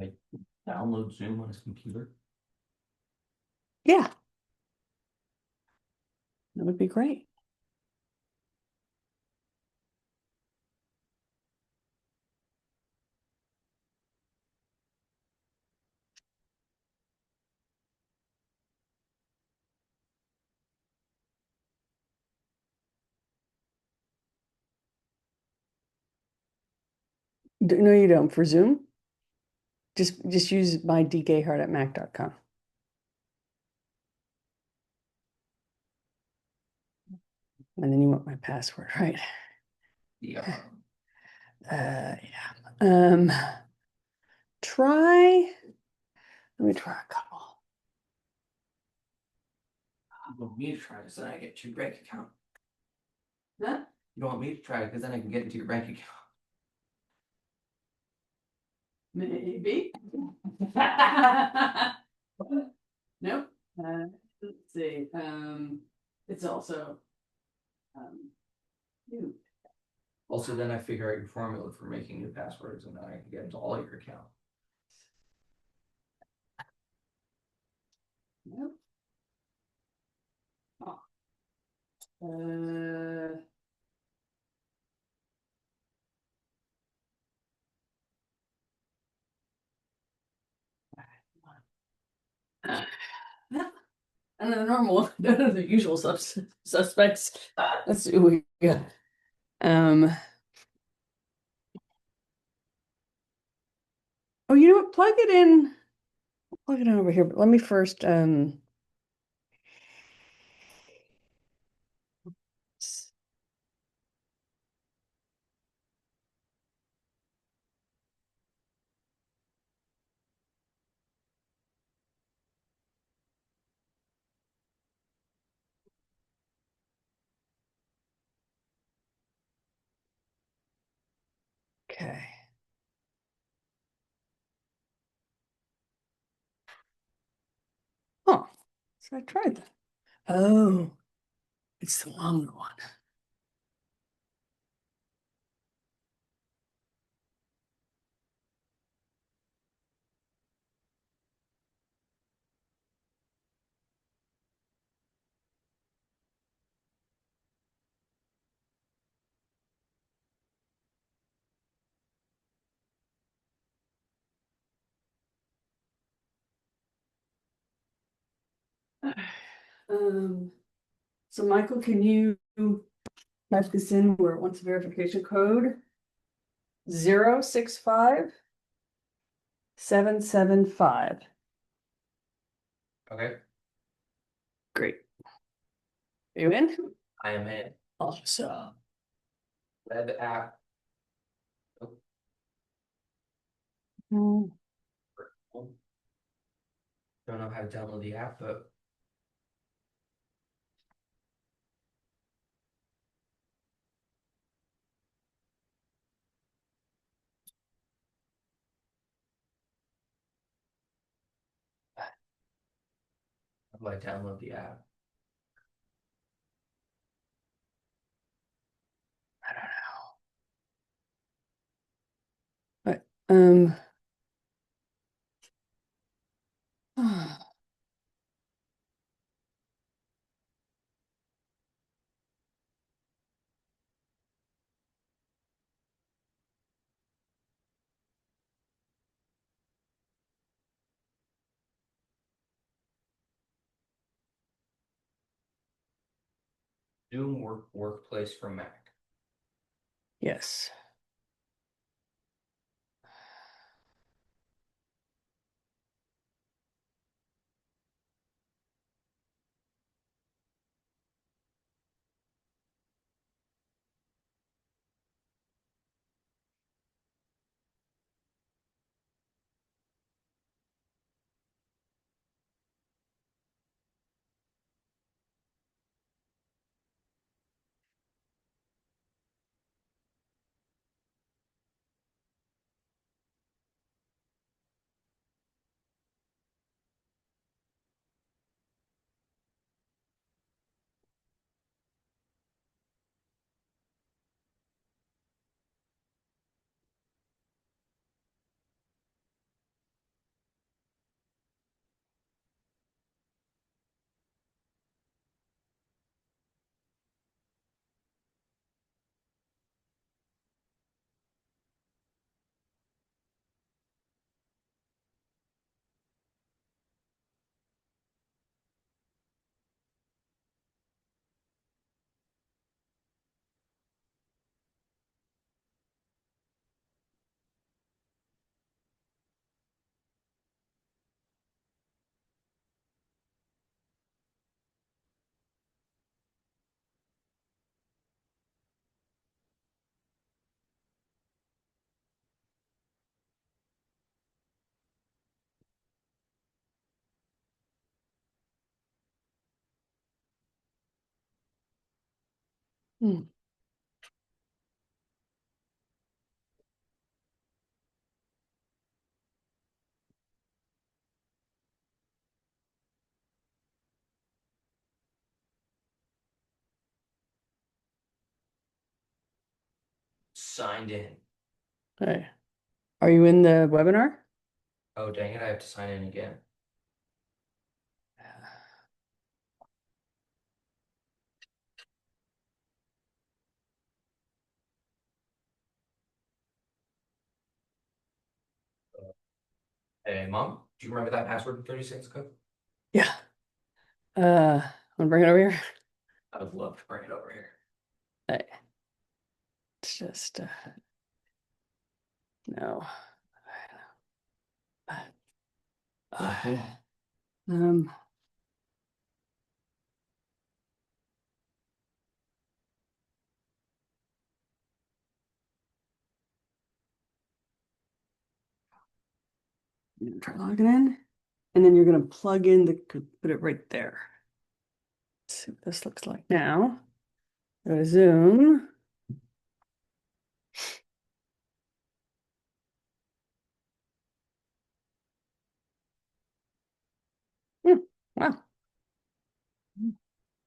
Like download Zoom on his computer. Yeah, that would be great. No, you don't. For Zoom, just use my dgehart@mac.com. And then you want my password, right? Yeah. Yeah. Try, let me try a couple. You want me to try because then I get to your bank account. Huh? You don't want me to try because then I can get into your bank account. Maybe. Nope. Let's see. It's also new. Also, then I figure out your formula for making new passwords and then I can get into all your accounts. Nope. Oh. Uh, and the normal, the usual suspects. Let's see what we got. Oh, you know what? Plug it in. Plug it in over here. But let me first. Okay. Oh, so I tried that. Oh, it's the longer one. Um, so Michael, can you type this in where it wants a verification code? 065775. Okay. Great. Are you in? I am in. Awesome. Web app. Mm. Don't know how to download the app, but how do I download the app? I don't know. But Zoom workplace for Mac. yes. Hmm. Signed in. Hey, are you in the webinar? Oh, dang it, I have to sign in again. Hey, Mom, do you remember that password from 30 seconds ago? Yeah. Want to bring it over here? I would love to bring it over here. Hey, it's just no. Okay. Um, I'm gonna try logging in, and then you're gonna plug in put it right there. Let's see what this looks like now. Go to Zoom. Hmm, wow.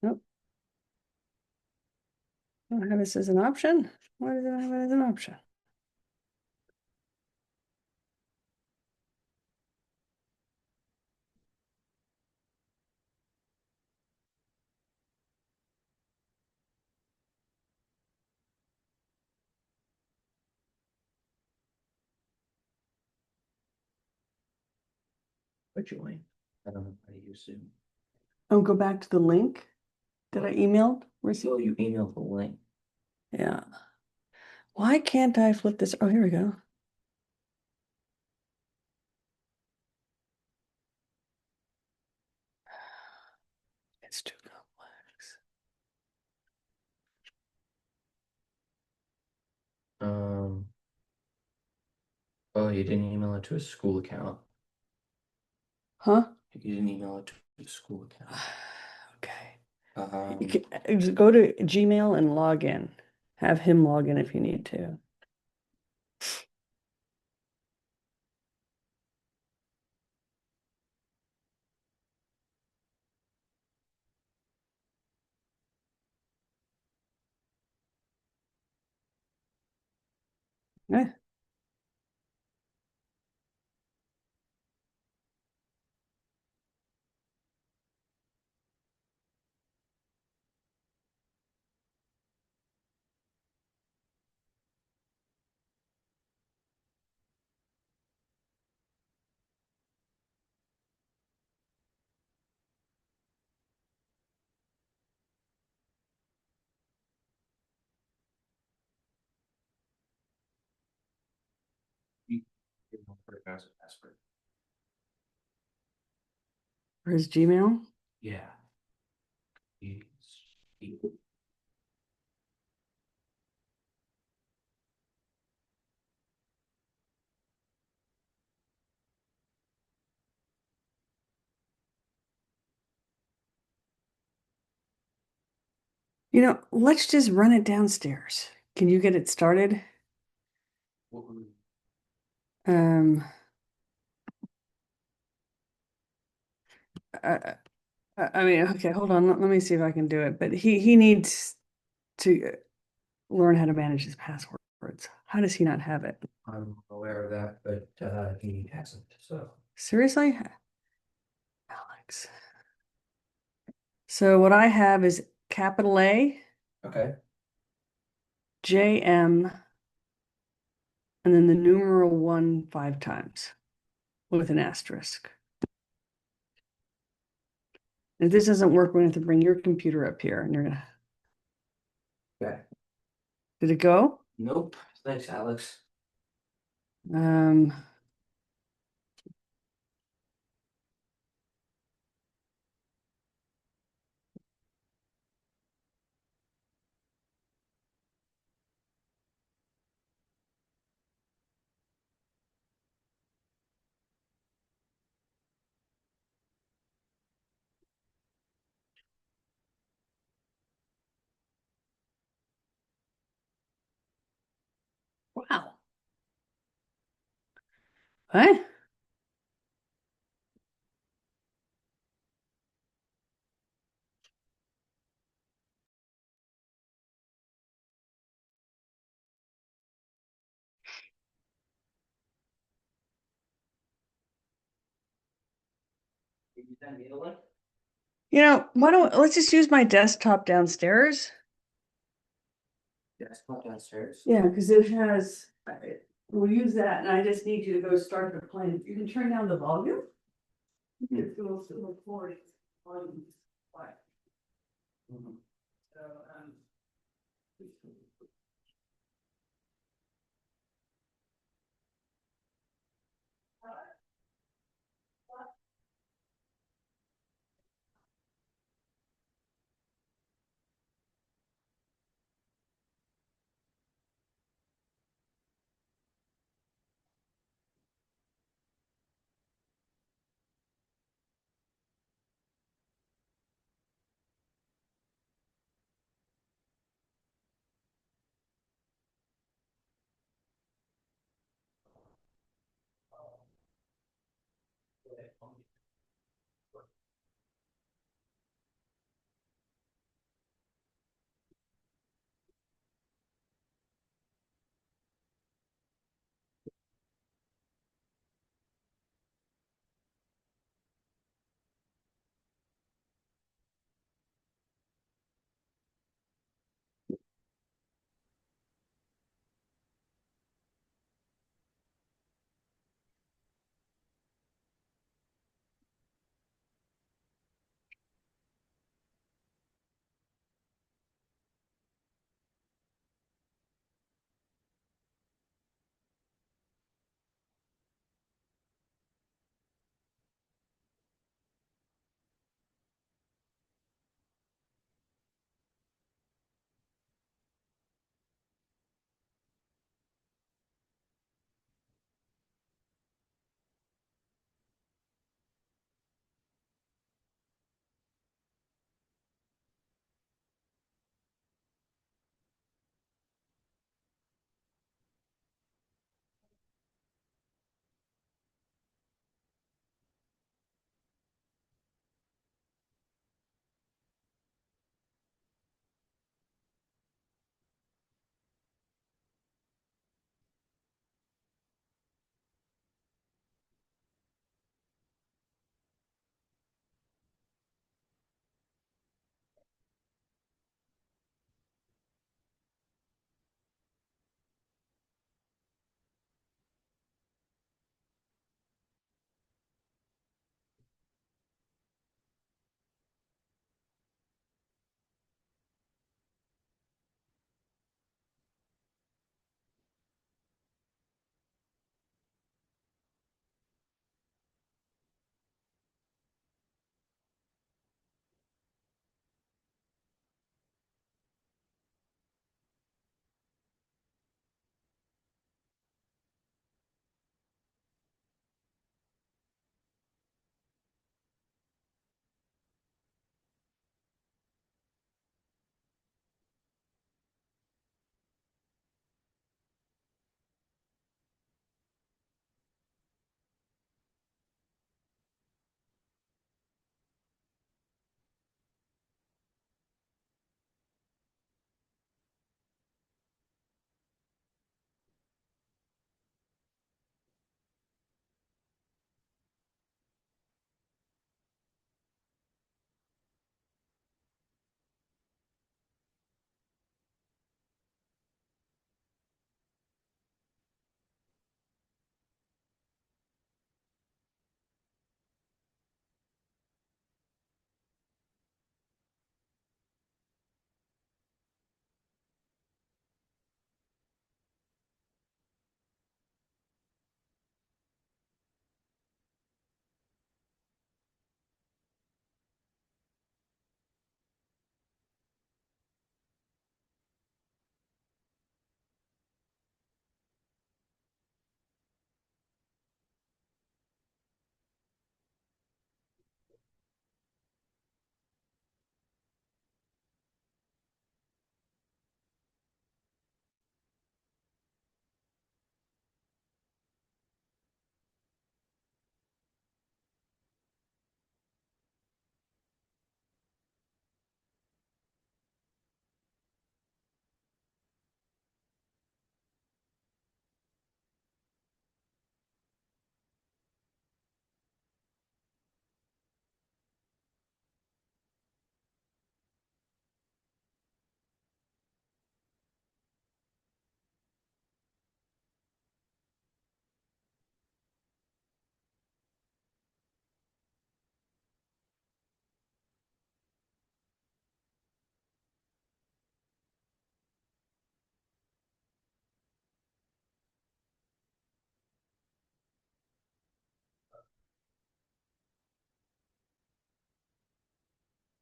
Nope. I don't have this as an option. Why does it have it as an option? But join. I don't know how to use Zoom. Oh, go back to the link that I emailed. So you emailed the link. Yeah. Why can't I flip this? Oh, here we go. It's too complex. Um, oh, you didn't email it to a school account. Huh? You didn't email it to a school account. Okay. Um, You can just go to Gmail and log in. Have him log in if you need to. Eh, you don't put it as a password. For his Gmail. Yeah. Yes. Let's just run it downstairs. Can you get it started? What were- Um, I, I mean, okay, hold on. Let me see if I can do it. But he needs to learn how to manage his passwords. How does he not have it? I'm aware of that, but he hasn't, so. Seriously? Alex. So what I have is capital A, Okay. JM, and then the numeral 1 5 times with an asterisk. If this doesn't work, we're going to have to bring your computer up here and you're gonna. Okay. Did it go? Nope. Thanks, Alex. Um, What? Why don't let's just use my desktop downstairs? Yes, not downstairs. Yeah, because it has, we'll use that, and I just need you to go start the plane. You can turn down the volume? It's still recording. Volume is quiet. Mhm. So,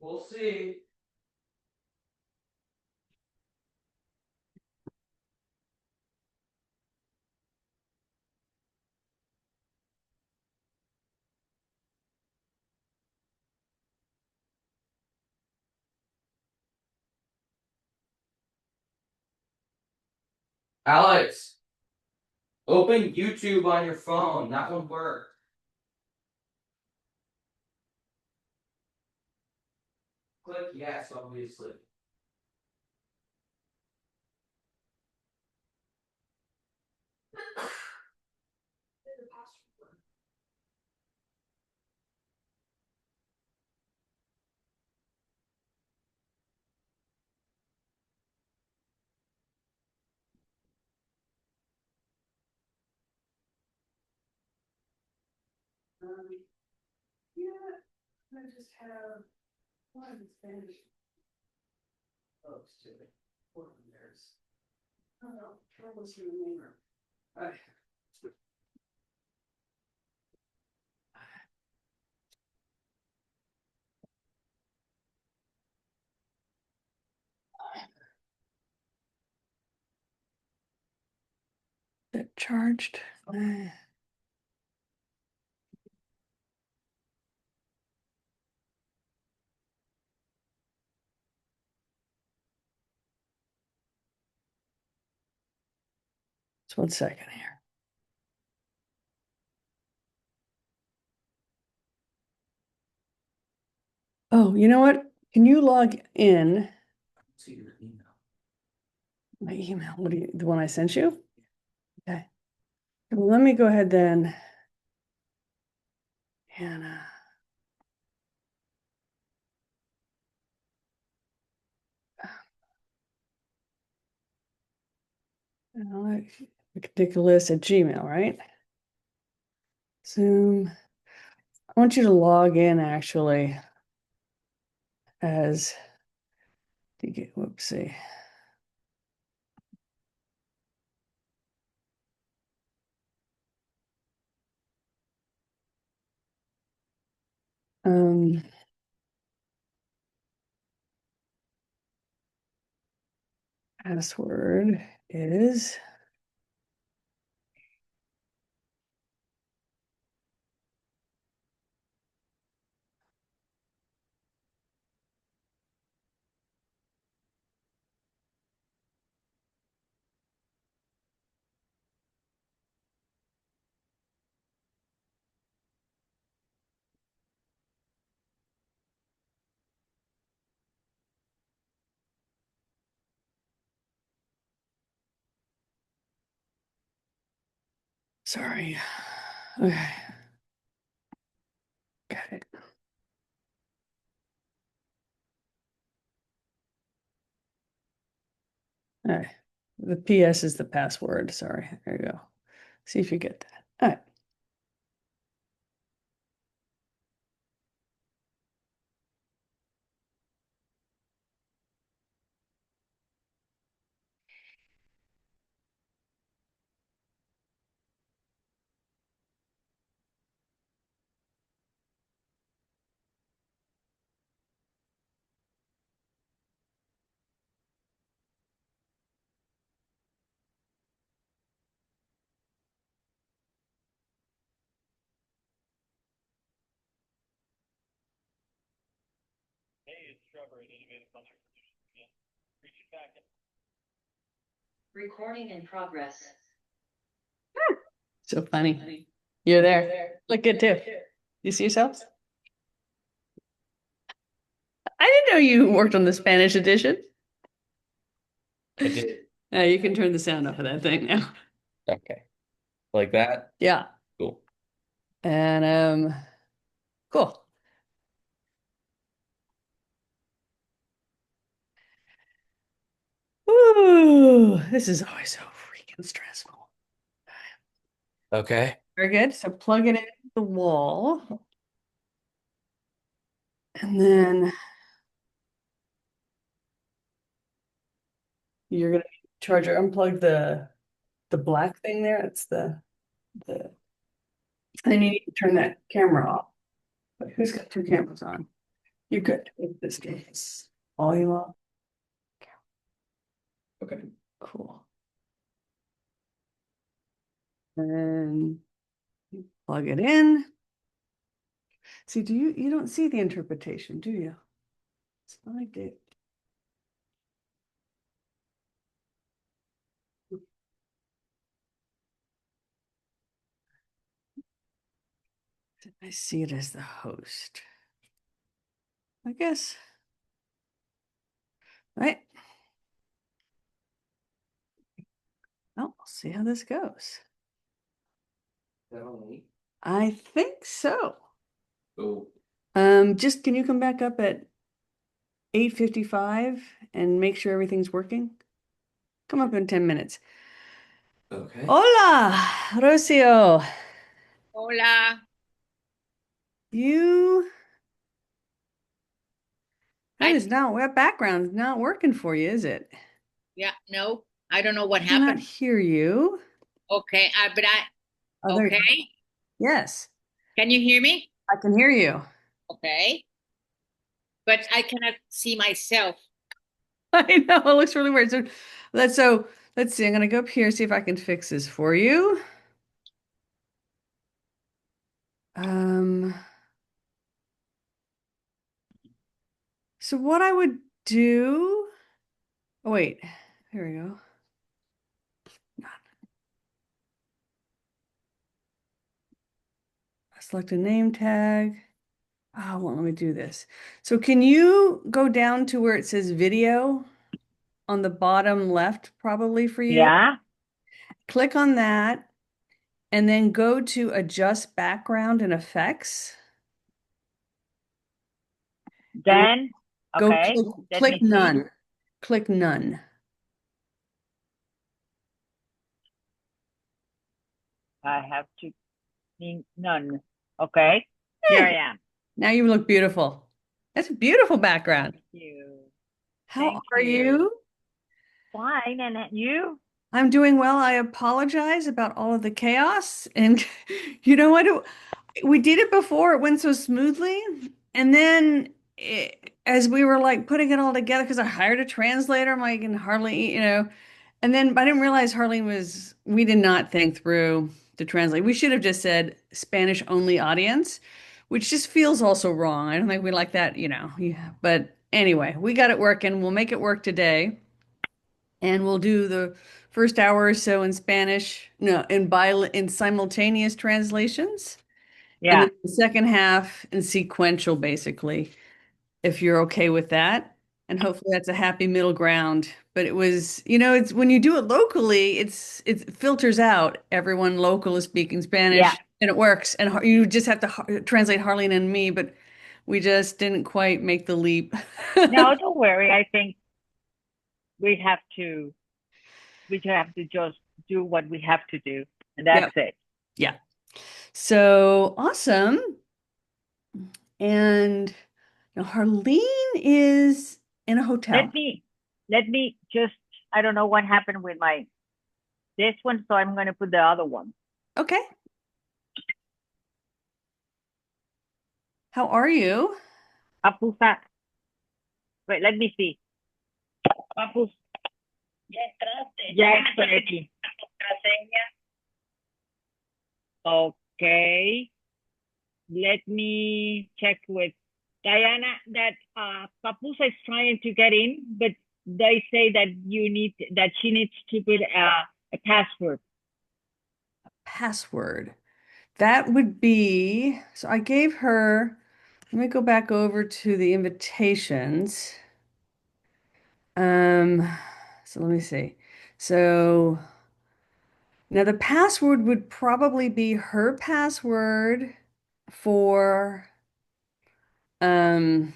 We'll see. Alex, open YouTube on your phone. That would work. Click yes, obviously. Yeah, I just have one Spanish folks to it. One of theirs. Oh, no, troubles in the neighbor. Right. That charged. Just 1 second here. Oh, you know what? Can you log in See your email. my email? What do you, the one I sent you? Okay. Well, let me go ahead then. And ridiculous at Gmail, right? Zoom. I want you to log in actually as whoopsie. Um, Password is sorry. Okay. Got it. All right. The PS is the password. Sorry. There you go. See if you get that. All right. Recording in progress. So funny. You're there. Look good too. You see yourself? I didn't know you worked on the Spanish edition. I did. You can turn the sound off of that thing now. Okay. Like that? Yeah. Cool. And cool. Ooh, this is always so freaking stressful. Okay. Very good. So plug it into the wall. And then you're gonna charger, unplug the black thing there. It's the then you need to turn that camera off. But who's got two cameras on? You're good with this case. Volume up. Okay. Cool. And you plug it in. See, you don't see the interpretation, do you? It's not like it. I see it as the host. I guess. Right. Well, we'll see how this goes. That only. I think so. Oh, Just can you come back up at 8:55 and make sure everything's working? Come up in 10 minutes. okay. Hola, Rocio. Hola. You, I that background's not working for you, is it? yeah, no, I don't know what I cannot happened. hear you. Okay, but Oh, there you go. okay. Yes, Can you hear me? I can hear you. Okay, but I cannot see myself. I know it looks really weird. So let's see. I'm gonna go up here, see if I can fix this for you. Um, so what I would do, oh wait, here we go. Select a name tag. Oh, well, let me do this. So can you go down to where it says video on the bottom left, probably for you? Yeah. Click on that and then go to adjust background and effects. And then Then, go okay, let click me see. none. Click none. I have to think none. Okay, here I Hey, am. now you look beautiful. That's a beautiful background. Thank you. How Thank are you. you? Fine, and you? I'm doing well. I apologize about all of the chaos. And you know what? We did it before. It went so smoothly. And then as we were like putting it all together, because I hired a translator, I'm like, and hardly, and then I didn't realize we did not think through to translate. We should have just said Spanish only audience, which just feels also wrong. I don't think we like that, Yeah. But anyway, we got it working. We'll make it work today. And we'll do the first hour or so in Spanish, no, in simultaneous translations. And Yeah, then the second half in sequential, basically, if you're okay with that. And hopefully that's a happy middle ground. But it was, it's when you do it locally, it filters out everyone local is speaking yeah. Spanish and it works. And you just have to translate Harleen and me, but we just didn't quite make the leap. No, don't worry. I think we have to, we have to just do what we have to do, and that's Yep. it. Yeah. So awesome. And now Harleen is in a hotel. Let me, let me just, I don't know what happened with my this one, so I'm going to put the other one. Okay. How are you? Papusa. Wait, let me see. Papus. Ya estoy aquí. Okay. Let me check with Diana that Papusa is trying to get in, but they say that she needs to put a password. Password. That would be, so I gave her, let me go back over to the invitations. Um, so let me see. So now the password would probably be her password for, um,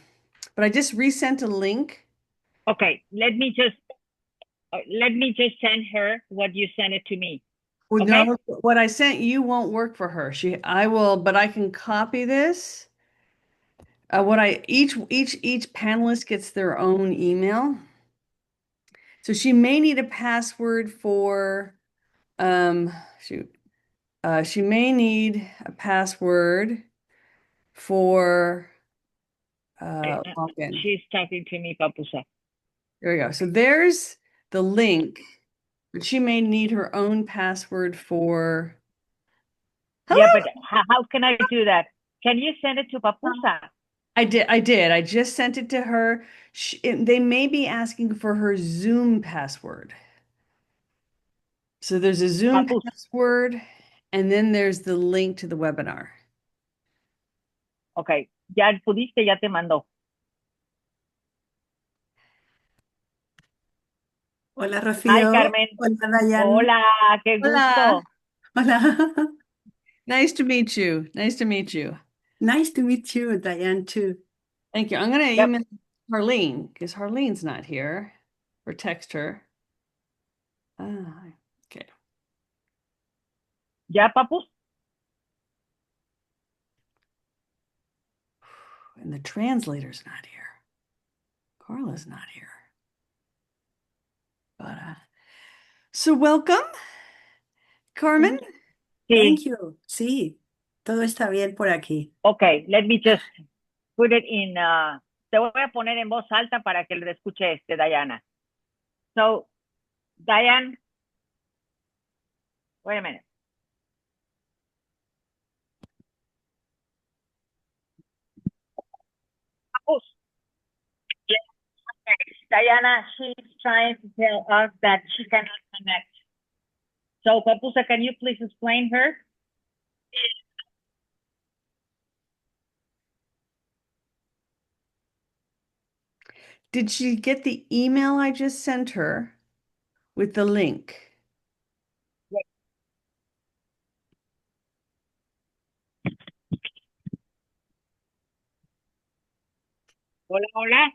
but I just resent a link. Okay, let me just send her what you sent it to me. Well, Okay? no, what I sent you won't work for her. I will, but I can copy this. Each panelist gets their own email. So she may need a password for, shoot, she may need a password for, login. She's talking to me, Papusa. There we go. So there's the link, but she may need her own password for. Hello. Yeah, but how can I do that? Can you send it to Papusa? I did. I just sent it to her. They may be asking for her Zoom password. So there's a Zoom Papus. password, and then there's the link to the webinar. Ok, ya pudiste, ya te mandó. Hola, Hi, Rocío. Carmen. Hola, Dayan. Hola, qué Hola. gusto. Hola. Nice to meet you. Nice to meet you. Nice to meet you, Dayan, too. Thank you. I'm going to Yep. email Harleen because Harleen's not here, or text her. Okay. Ya, Papus. And the translator's not here. Carla's not here. But so welcome, Carmen. Thank Sí. you. Sí, todo está bien por aquí. Ok, let me just put it in. Te voy a poner en voz alta para que lo escuche Diana. So, Diane, wait a minute. Papus. Diana, she's trying to tell us that she cannot connect. So, Papusa, can you please explain her? Did she get the email I just sent her with the link? Hola, hola.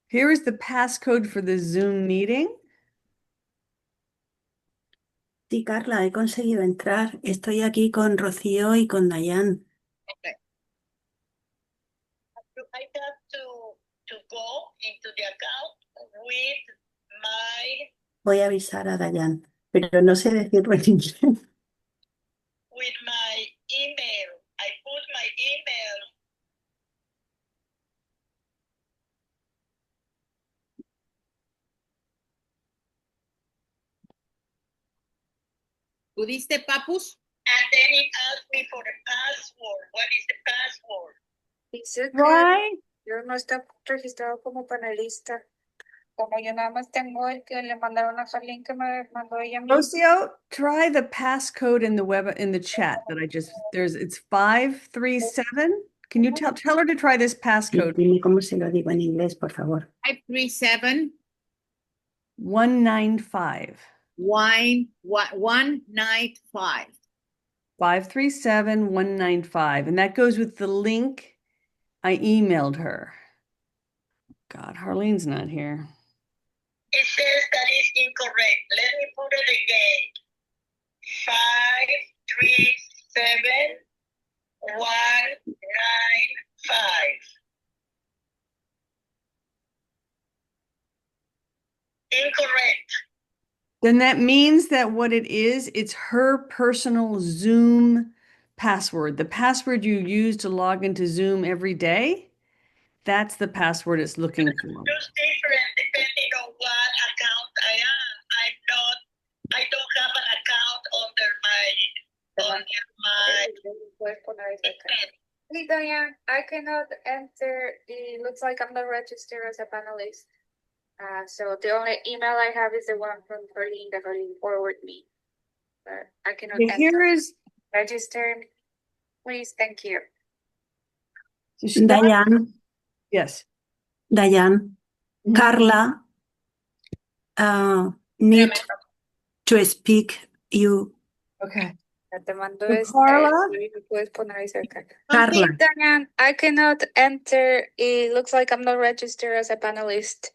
Here is the passcode for the Zoom meeting. Sí, Carla, he conseguido entrar. Estoy aquí con Rocío y con Dayan. Okay. I have to go into the account with my Voy a avisar a Dayan, pero no sé decirlo en inglés. email. I put my email. ¿Pudiste, Papus? And then it asked me for the password. What is the password? Dice que Why? yo no está registrado como panelista. Como yo nada más tengo el que le mandaron a Carlín que me mandó ella misma. Rocio, try the passcode in the chat that I just it's 537. Can you tell her to try this Sí, passcode? dime cómo se lo digo en inglés, por favor. 537 195. 195. 537 195. And that goes with the link I emailed her. God, Harleen's not here. It says that is incorrect. Let me put it again. 537 195. Incorrect. Then that means that what it is, it's her personal Zoom password. The password you use to log into Zoom every day, that's the password it's looking for. Just different depending on what account I am. I don't have an account under my Puedes poner ahí acá. Hey, Diane, I cannot enter. It looks like I'm not registered as a panelist. So the only email I have is the one from Carlín that Carlín forwarded me. But I cannot Here enter. is Register, please. Thank you. so she- Dayan, yes. Dayan, Mhm. Carla need to speak you. Okay. Ya te mando So Carla? puedes poner ahí cerca. Carla. Hey, Diane, I cannot enter. It looks like I'm not registered as a panelist.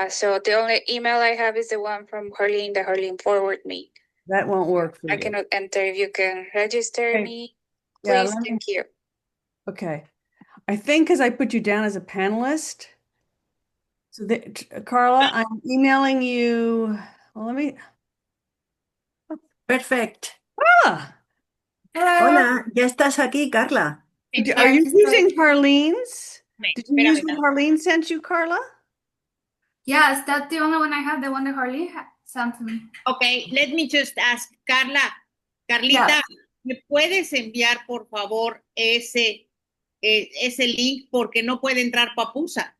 So the only email I have is the one from Harleen that Harleen forwarded me. That won't work for I you. cannot enter. If you can register Okay. me, Yeah, please. Thank you. Okay. I think because I put you down as a panelist. So Carla, I'm emailing you. Well, let me. Perfect. Ah, Hola, ya estás aquí, Carla. Are you Aquí estoy. using Harlene's? Did you use Espérame. what Harlene sent you, Carla? Yes, that's the only one I have, the one that Harley sent to me. Okay, let me just ask, Carlita, Yes. ¿me puedes enviar por favor ese link porque no puede entrar Papusa?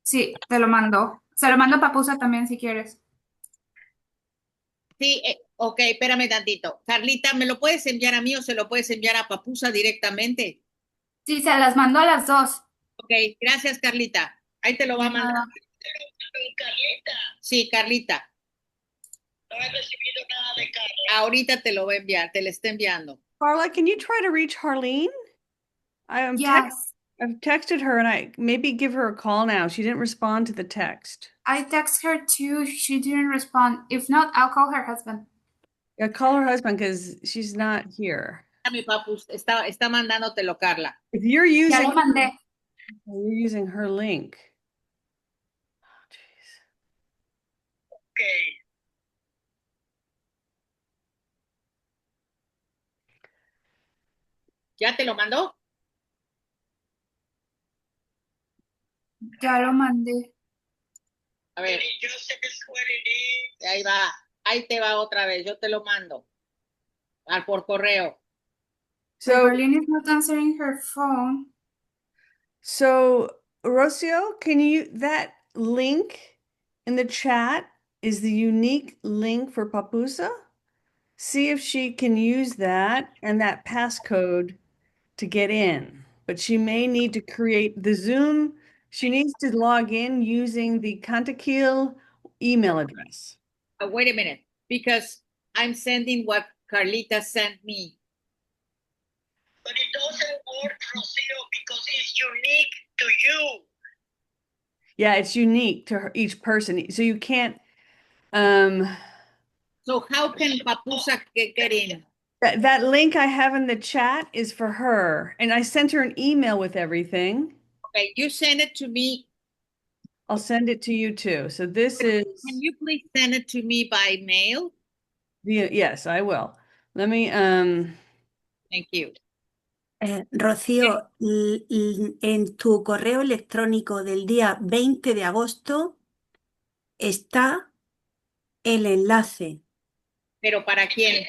Sí, te lo mando. Se lo mando a Papusa también si quieres. Sí, ok, espérame tantito. Carlita, ¿me lo puedes enviar a mí o se lo puedes enviar a Papusa directamente? Sí, se las mando a las dos. Ok, gracias, Carlita. Ahí te lo va a mandar. Carlita, Sí, Carlita. no he recibido nada de Carla. Ahorita te lo va a enviar, te lo está enviando. Carla, can you try to reach Harlene? Yes. I've texted her and I maybe give her a call now. She didn't respond to the text. I text her too. She didn't respond. If not, I'll call her husband. Yeah, call her husband because she's not here. Mi Papus, está mandándotelo, Carla. If you're Ya using lo mandé. her link. Oh, jeez. Okay. ¿Ya te lo mandó? Ya lo mandé. A ver, Joseph is what it is. ahí va. Ahí te va otra vez. Yo te lo mando. Por correo. So So, Harleen is not answering her phone. Rocio, that link in the chat is the unique link for Papusa? See if she can use that and that passcode to get in. But she may need to create the Zoom. She needs to log in using the Cantaquil email address. Wait a minute, because I'm sending what Carlita sent me. But it doesn't work, Rocio, because it's unique to you. Yeah, it's unique to each person. So you can't So how can Papusa get in? that link I have in the chat is for her. And I sent her an email with everything. Okay, you send it to me. I'll send it to you too. So this is Can you please send it to me by mail? yes, I will. Let me Thank you. Rocío, en tu correo electrónico del día 20 de agosto está el enlace ¿Pero para quién?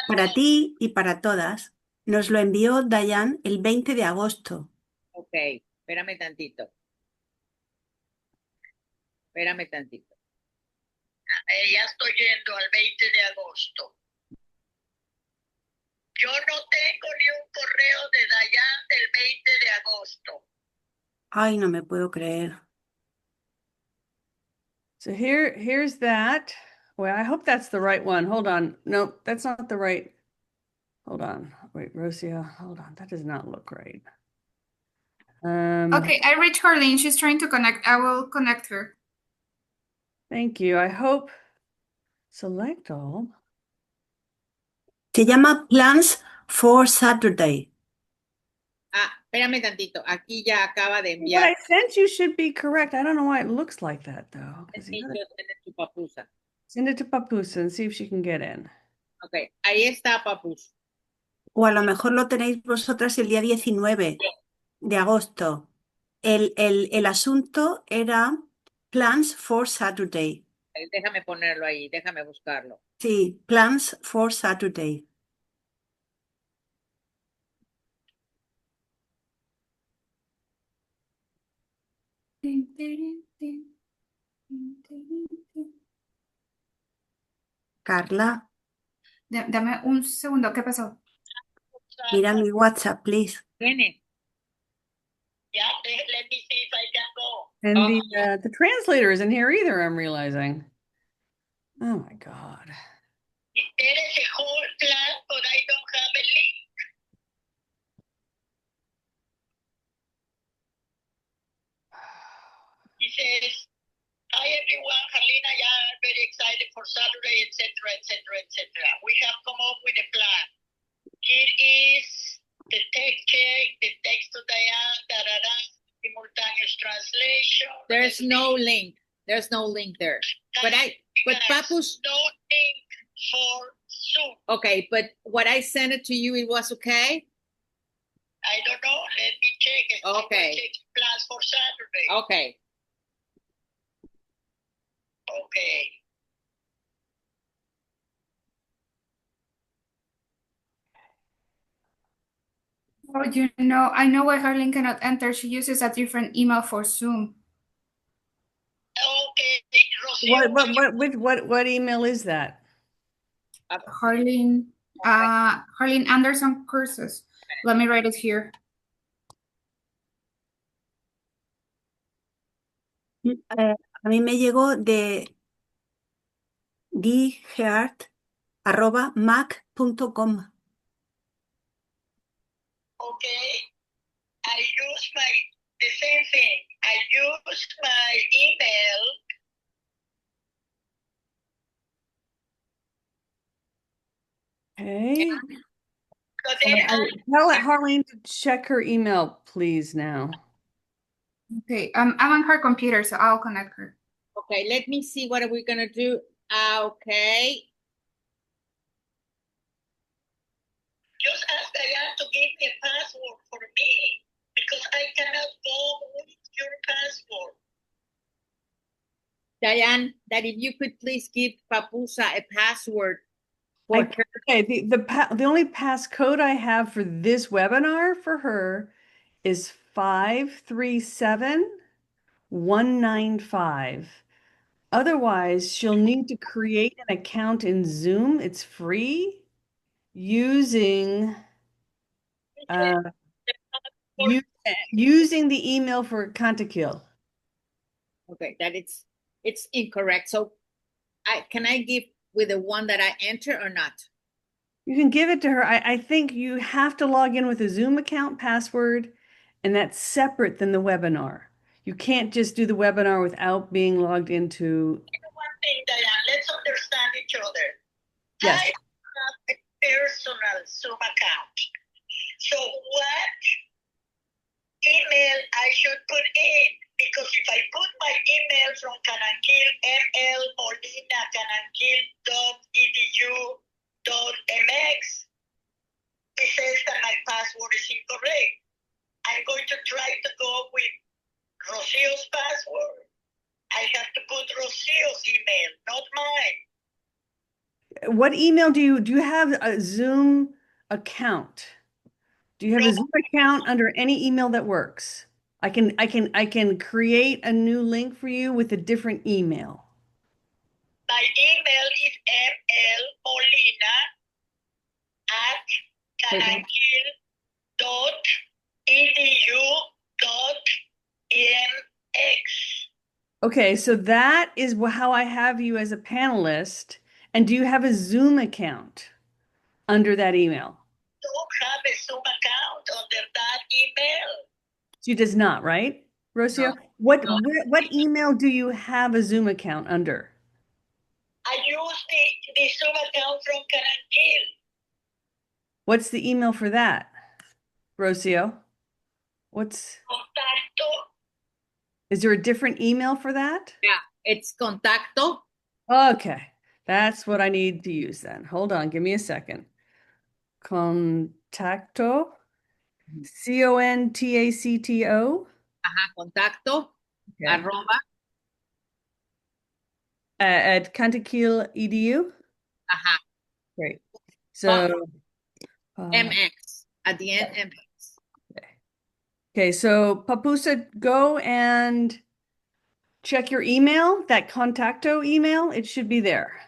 para ti y para todas. Nos lo envió Dayan el 20 de agosto. Ok, espérame tantito. Espérame tantito. Ya estoy yendo al 20 de agosto. Yo no tengo ni un correo de Dayan del 20 de agosto. Ay, no me puedo creer. so here's that. Well, I hope that's the right one. Hold on. No, that's not the right. Hold on. Wait, Rosia, hold on. That does not look right. Okay, I reached Harleen. She's trying to connect. I will connect her. Thank you. I hope select all. Se llama Plans for Saturday. Ah, espérame tantito. Aquí ya acaba de What I enviar. sent you should be correct. I don't know why it looks like that though. Let me just send it to Papusa. Send it to Papusa and see if she can get in. Ok, ahí está Papus. O a lo mejor lo tenéis vosotras el día 19 de agosto. El asunto era Plans for Saturday. Déjame ponerlo ahí, déjame buscarlo. Sí, Plans for Saturday. Carla, Dame un segundo. ¿Qué pasó? mira mi WhatsApp, please. Tiene. Yeah, let me see if I can go. And the translator isn't here either, I'm realizing. Oh my God. There is a whole plan, but I don't have a link. He says, hi everyone, Carlina, yeah, I'm very excited for Saturday, etc., etc., etc. We have come up with a plan. Here is the text to Diane, simultaneous translation. There's no link. There's no link there. But Papus, No link. for Zoom. Okay, but what I sent it to you, it was okay? I don't know. Let me check it. Okay. Check plans for Saturday. Okay. Okay. Oh, you know, I know why Harleen cannot enter. She uses a different email for Zoom. Okay, Rocio. What email is that? Harleen, Harleen Anderson Courses. Let me write it here. A mí me llegó de gehart@mac.com. Okay. I use the same thing. I use my email. Okay. So then Tell Harleen to check her email, please, now. Okay, I'm on her computer, so I'll connect her. Okay, let me see what are we gonna do. Okay. just ask Diane to give me a password for me because I cannot go with your password. Diane, that if you could please give Papusa a password for her. Okay, the only passcode I have for this webinar for her is 537195. Otherwise, she'll need to create an account in Zoom. It's free using using the email for Kantakil. Okay, that it's incorrect. So can I give with the one that I enter or not? You can give it to her. I think you have to log in with a Zoom account password, and that's separate than the webinar. You can't just do the webinar without being logged into. One thing, Diane, let's understand each other. Yes. I have a personal Zoom account. So what email I should put in? Because if I put my email from Canankil, ml.molina.canankil.edu.mx, it says that my password is incorrect. I'm going to try to go with Rocio's password. I have to put Rocio's email, not mine. What email do you have a Zoom account? Do you have a Zoom account under any email that works? I can create a new link for you with a different email. My email is mlmolina at canankil.edu.mx. Okay, so that is how I have you as a panelist. And do you have a Zoom account under that email? Don't have a Zoom account under that email. She does not, right, Rocio? No. What email do you have a Zoom account under? I use the Zoom account from Canankil. What's the email for that, Rocio? Contacto. Is there a different email for that? Yeah, it's contacto. Okay, that's what I need to use then. Hold on, give me a second. Contacto, CONTACTO. Ajá, contacto. Okay. Arroba. At Kantakil edu. Ajá. Great. So MX at the end. MX. okay, so Papusa, go and check your email, that contacto email. It should be there.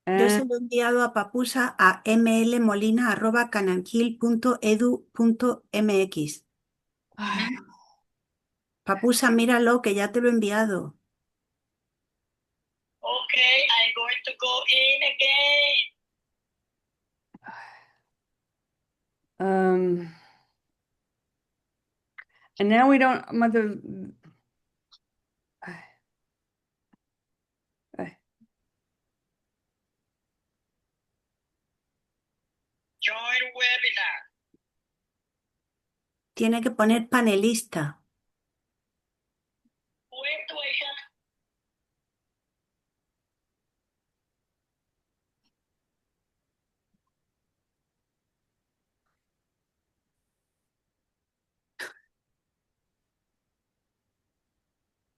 Yo se lo he enviado a Papusa a mlmolina@canankil.edu.mx. Papusa, míralo, que ya te lo he enviado. Okay, I'm going to go in again. And now we don't, mother. Join webinar. Tiene que poner panelista. When do I have?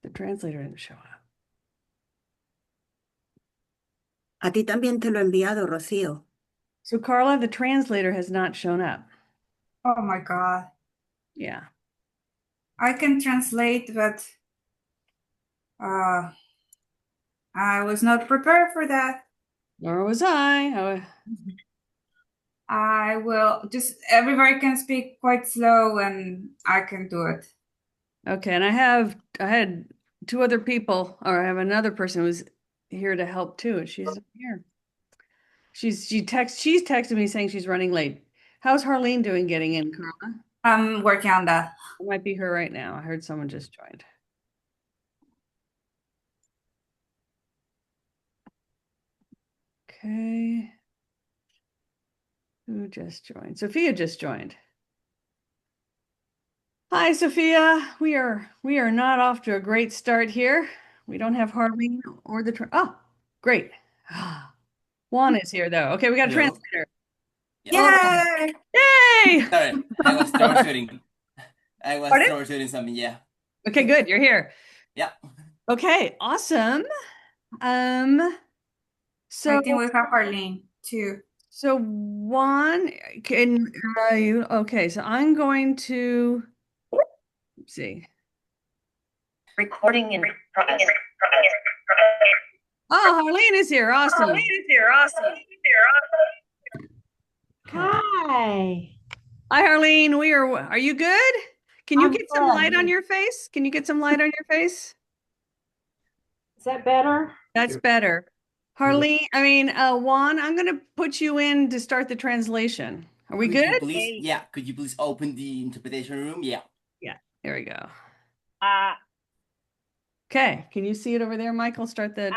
The translator didn't show up. A ti también te lo he enviado, Rocío. So Carla, the translator has not shown up. Oh my God. Yeah. I can translate, but I was not prepared for that. Nor was I. I will just, everybody can speak quite slow and I can do it. Okay, and I had two other people, or I have another person who's here to help too, and she's not here. She's texted me saying she's running late. How's Harleen doing getting in, Carla? I'm working on that. It might be her right now. I heard someone just joined. Okay. Who just joined? Sophia just joined. Hi, Sophia. We are not off to a great start here. We don't have Harleen or oh, great. Juan is here though. Okay, we got a Hello. translator. Yay! Yay! Sorry, I was troubleshooting. Pardon? Troubleshooting something, yeah. Okay, good. You're here. Yeah. Okay, awesome. So I think we have Arlene too. so Juan, can you okay, so I'm going to let's see. Recording in progress. Oh, Harleen is here. Awesome. Hi. Hi, Harleen. Are you good? Can you I'm get some good. light on your face? Can you get some light on your face? Is that better? That's better. Harleen, Juan, I'm gonna put you in to start the translation. Are we Could you good? please, yeah, could you please open the interpretation room? Yeah. Yeah, there we go. Uh, Okay, can you see it over there, Michael? Start the.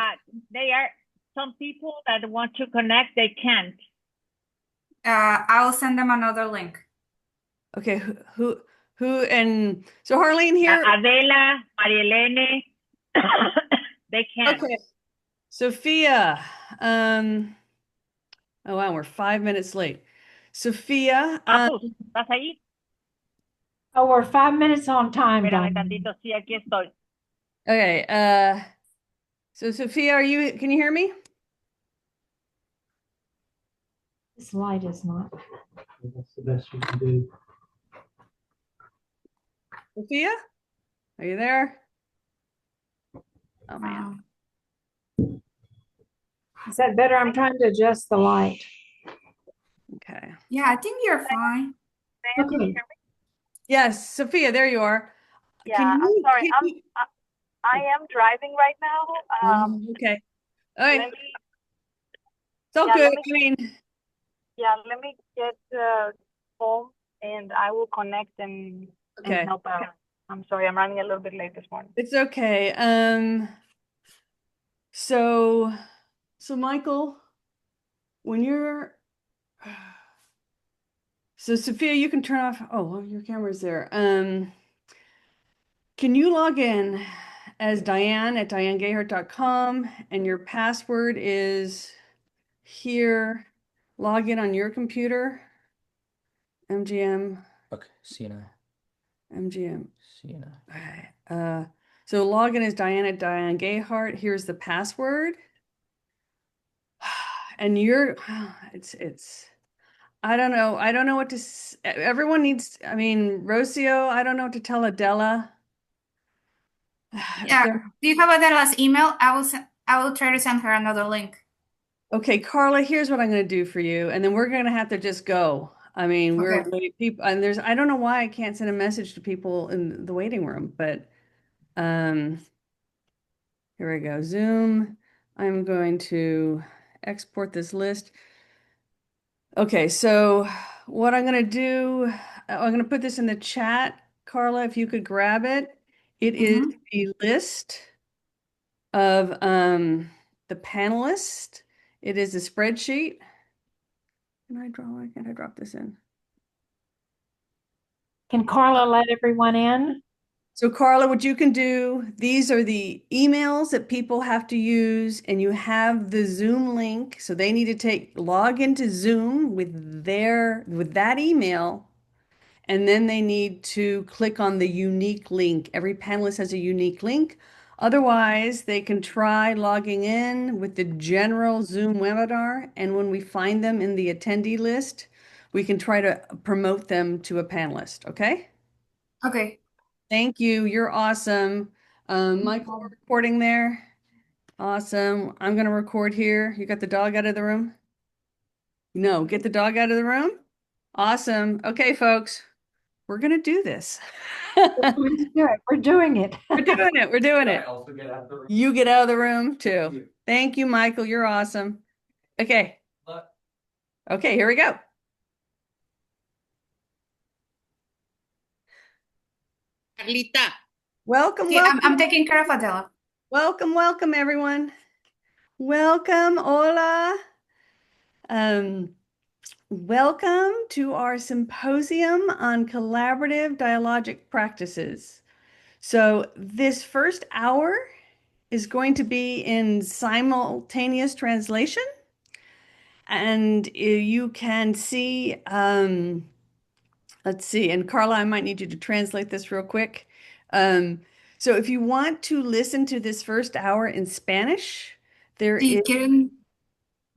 they are some people that want to connect, they can't. I will send them another link. Okay, and so Harleen here. Adela, Marielene, they can't. Okay, Sophia. Oh wow, we're 5 minutes late. Sophia. Papus, ¿estás ahí? Oh, we're 5 minutes on time, Espérame Diane. tantito, sí, aquí estoy. Okay, so Sophia, can you hear me? This light is not. That's the best you can do. Sophia, are you there? Oh man. Is that better? I'm trying to adjust the light. Okay. Yeah, I think you're fine. Okay. Yes, Sophia, there you are. Yeah, Can I'm you, sorry. can you- I am driving right now. Okay. All right. Let me, It's all yeah, good. let let me get home and I will connect and Okay. help out. I'm sorry, I'm running a little bit late this morning. It's okay. So Michael, when you're, so Sophia, you can turn off, oh, well, your camera's there. Can you log in as Diane at dianegehart.com and your password is here. Log in on your computer. MGM. Okay, CNI. MGM. CNI. Okay. So login is Diane at Diane Gehart. Here's the password. And it's I don't know. I don't know what to everyone needs, Rocio, I don't know what to tell Adela. Yeah. Do you have Adela's email? I will try to send her another link. Okay, Carla, here's what I'm going to do for you, and then we're going to have to just go. We're people, and I don't know why I can't send a message to people in the waiting room, but here we go. Zoom. I'm going to export this list. Okay, so what I'm going to do, I'm going to put this in the chat. Carla, if you could grab it. It is a list of the panelists. It is a spreadsheet. Why can't I drop this in? Can Carla let everyone in? So Carla, what you can do, these are the emails that people have to use, and you have the Zoom link. So they need to log into Zoom with that email, and then they need to click on the unique link. Every panelist has a unique link. Otherwise, they can try logging in with the general Zoom webinar, and when we find them in the attendee list, we can try to promote them to a panelist, okay? Okay. Thank you. You're awesome. Michael, we're recording there. Awesome. I'm going to record here. You got the dog out of the room? No, get the dog out of the room. Awesome. Okay, folks, we're going to do this. Let's do it. We're doing it. We're doing it. We're doing I it. also get out of the room. You get out of the room too. Thank you, Michael. You're awesome. Okay. Okay, here we go. Carlita. Welcome, Okay, welcome. I'm taking care of Adela. Welcome, welcome, everyone. Welcome, hola. Welcome to our symposium on collaborative dialogic practices. So this first hour is going to be in simultaneous translation. And you can see, let's see, and Carla, I might need you to translate this real quick. So if you want to listen to this first hour in Spanish, there Si is... quieren,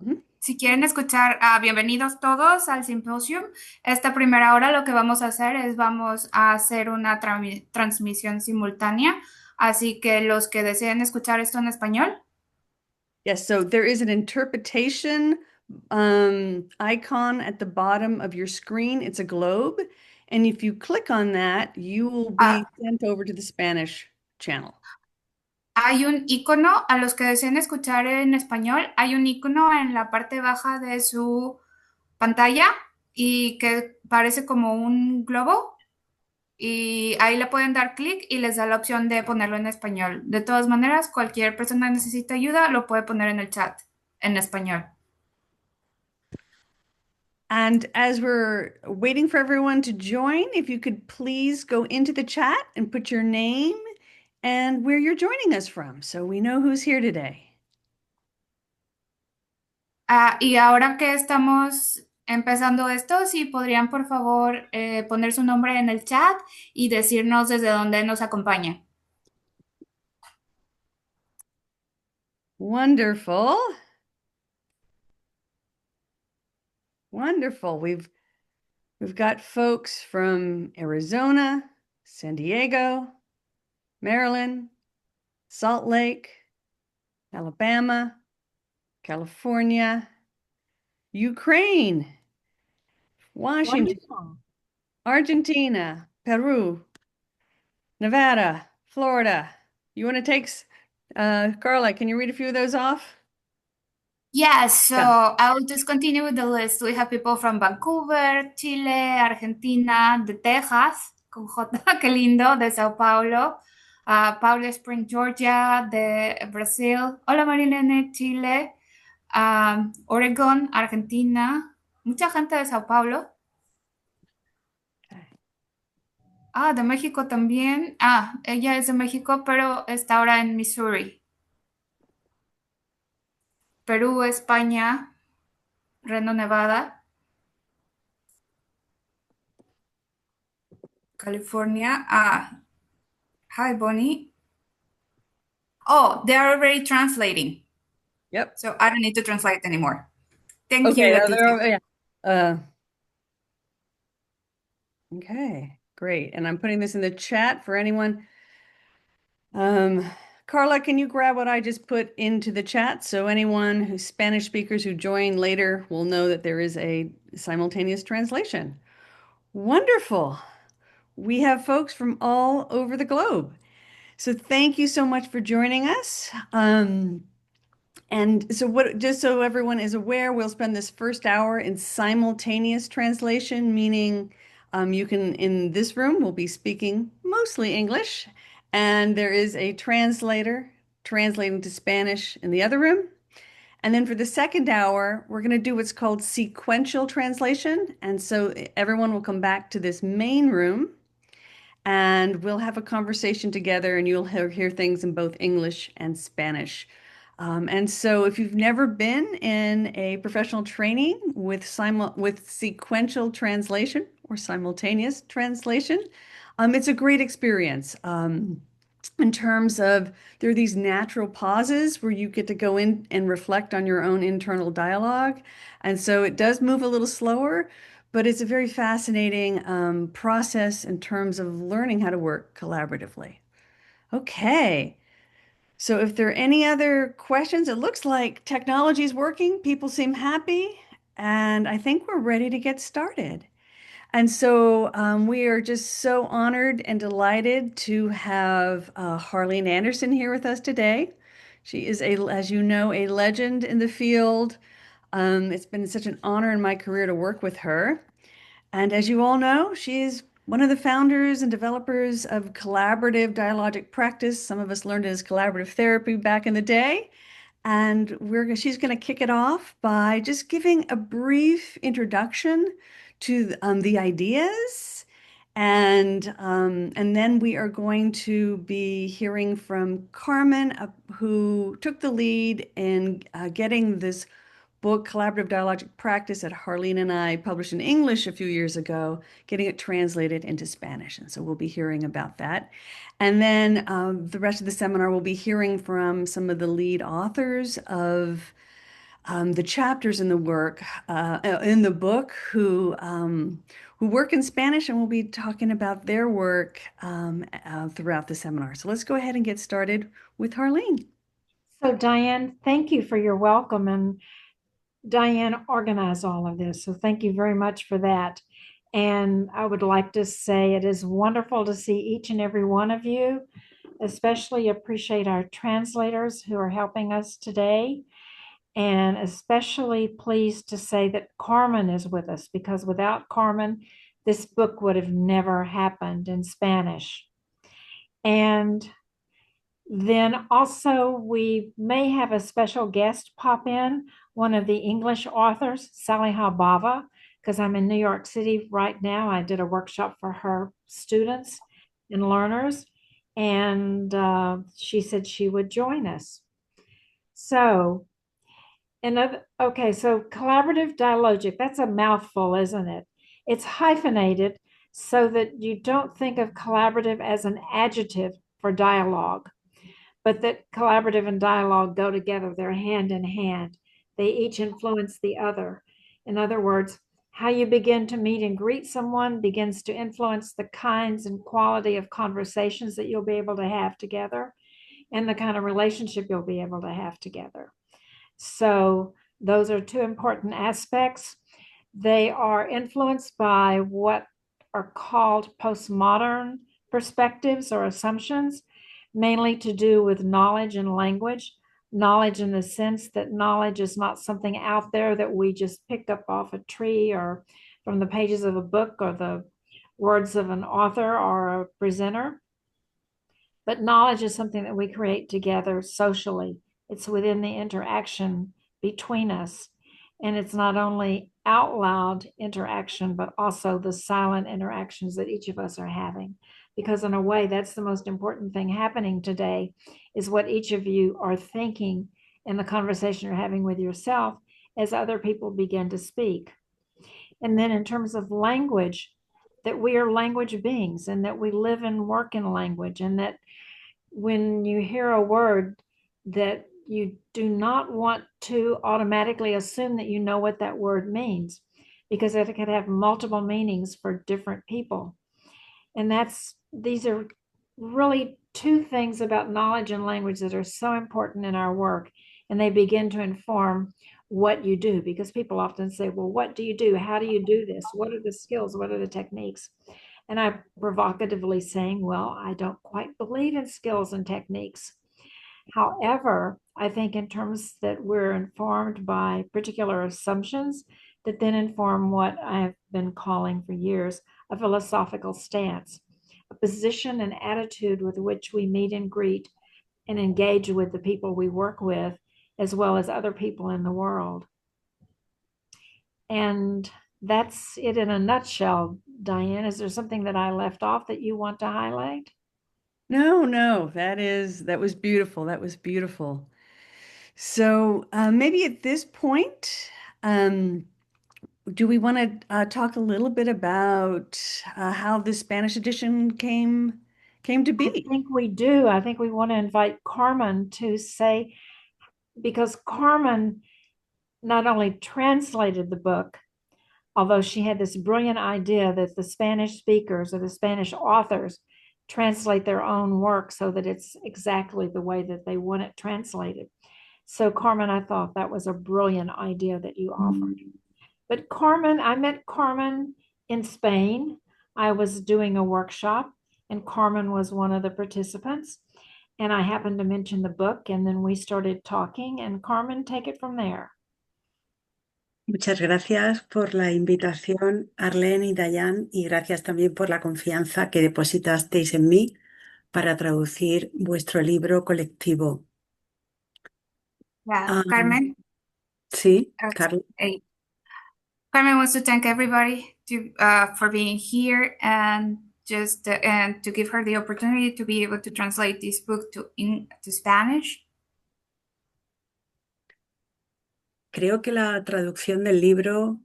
Ujú. si quieren escuchar, bienvenidos todos al simposio. Esta primera hora lo que vamos a hacer es vamos a hacer una transmisión simultánea. Así que los que deseen escuchar esto en español, Yes, so there is an interpretation icon at the bottom of your screen. It's a globe. And if you click on that, you will be sent over to the Spanish channel. hay un icono, a los que deseen escuchar en español, hay un icono en la parte baja de su pantalla y que parece como un globo y ahí le pueden dar clic y les da la opción de ponerlo en español. De todas maneras, cualquier persona que necesite ayuda lo puede poner en el chat en español. And as we're waiting for everyone to join, if you could please go into the chat and put your name and where you're joining us from, so we know who's here today. Y ahora que estamos empezando esto, si podrían por favor poner su nombre en el chat y decirnos desde dónde nos acompaña. Wonderful. Wonderful. We've got folks from Arizona, San Diego, Maryland, Salt Lake, Alabama, California, Ukraine, Washington, Wonderful. Argentina, Peru, Nevada, Florida. You want to take, Carla, can you read a few of those off? Yes, so Yeah. I'll just continue with the list. We have people from Vancouver, Chile, Argentina, de Texas, con J, qué lindo, de Sao Paulo, Powder Spring, Georgia, de Brasil. Hola Marilene, Chile, Oregon, Argentina, mucha gente de Sao Paulo. De México también. Ella es de México, pero está ahora en Missouri. Perú, España, Reno, Nevada, California. Hi, Bonnie. Oh, they're already translating. Yep. So I don't need to translate anymore. Thank Okay, you, now Leticia. Okay, great. And I'm putting this in the chat for anyone. Carla, can you grab what I just put into the chat so anyone who's Spanish speakers who join later will know that there is a simultaneous translation? Wonderful. We have folks from all over the globe. So thank you so much for joining us. And so just so everyone is aware, we'll spend this first hour in simultaneous translation, meaning you can, in this room, we'll be speaking mostly English, and there is a translator translating to Spanish in the other room. And then for the second hour, we're going to do what's called sequential translation. And so everyone will come back to this main room and we'll have a conversation together and you'll hear things in both English and Spanish. And so if you've never been in a professional training with sequential translation or simultaneous translation, it's a great experience. in terms of there are these natural pauses where you get to go in and reflect on your own internal dialogue. And so it does move a little slower, but it's a very fascinating process in terms of learning how to work collaboratively. Okay. So if there are any other questions, it looks like technology is working. People seem happy, and I think we're ready to get started. And so we are just so honored and delighted to have Harlene Anderson here with us today. She is, as you know, a legend in the field. It's been such an honor in my career to work with her. And as you all know, she is one of the founders and developers of collaborative dialogic practice. Some of us learned it as collaborative therapy back in the day. And she's going to kick it off by just giving a brief introduction to the ideas. And then we are going to be hearing from Carmen, who took the lead in getting this book, Collaborative Dialogic Practice, that Harlene and I published in English a few years ago, getting it translated into Spanish. And so we'll be hearing about that. And then the rest of the seminar, we'll be hearing from some of the lead authors of the chapters in the work, in the book, who work in Spanish, and we'll be talking about their work throughout the seminar. So let's go ahead and get started with Harlene. So Diane, thank you for your welcome. And Diane organized all of this. So thank you very much for that. And I would like to say it is wonderful to see each and every one of you, especially appreciate our translators who are helping us today. And especially pleased to say that Carmen is with us, because without Carmen, this book would have never happened in Spanish. And then also we may have a special guest pop in, one of the English authors, Sally Habava, because I'm in New York City right now. I did a workshop for her students and learners, and she said she would join us. So, okay, so collaborative dialogic, that's a mouthful, isn't it? It's hyphenated so that you don't think of collaborative as an adjective for dialogue, but that collaborative and dialogue go together. They're hand in hand. They each influence the other. In other words, how you begin to meet and greet someone begins to influence the kinds and quality of conversations that you'll be able to have together and the kind of relationship you'll be able to have together. So those are two important aspects. They are influenced by what are called postmodern perspectives or assumptions, mainly to do with knowledge and language. Knowledge in the sense that knowledge is not something out there that we just pick up off a tree or from the pages of a book or the words of an author or a presenter. But knowledge is something that we create together socially. It's within the interaction between us. And it's not only out loud interaction, but also the silent interactions that each of us are having. Because in a way, that's the most important thing happening today, is what each of you are thinking in the conversation you're having with yourself as other people begin to speak. And then in terms of language, that we are language beings and that we live and work in language, and that when you hear a word, that you do not want to automatically assume that you know what that word means, because it could have multiple meanings for different people. And these are really two things about knowledge and language that are so important in our work, and they begin to inform what you do, because people often say, well, what do you do? How do you do this? What are the skills? What are the techniques? And I'm provocatively saying, well, I don't quite believe in skills and techniques. However, I think in terms that we're informed by particular assumptions that then inform what I've been calling for years a philosophical stance, a position and attitude with which we meet and greet and engage with the people we work with, as well as other people in the world. And that's it in a nutshell. Diane, is there something that I left off that you want to highlight? No, that was beautiful. That was beautiful. So maybe at this point, do we want to talk a little bit about how the Spanish edition came to I be. think we do. I think we want to invite Carmen to say, because Carmen not only translated the book, although she had this brilliant idea that the Spanish speakers or the Spanish authors translate their own work so that it's exactly the way that they want it translated. So, Carmen, I thought that was a brilliant idea that you offered. But Carmen, I met Carmen in Spain. I was doing a workshop, and Carmen was one of the participants. And I happened to mention the book, and then we started talking. And Carmen, take it from there. Muchas gracias por la invitación, Arlene y Dayan, y gracias también por la confianza que depositasteis en mí para traducir vuestro libro colectivo. Yeah, Ah, Carmen. sí, Carlos. Carmen wants to thank everybody for being here and just and to give her the opportunity to be able to translate this book to Spanish. Creo que la traducción del libro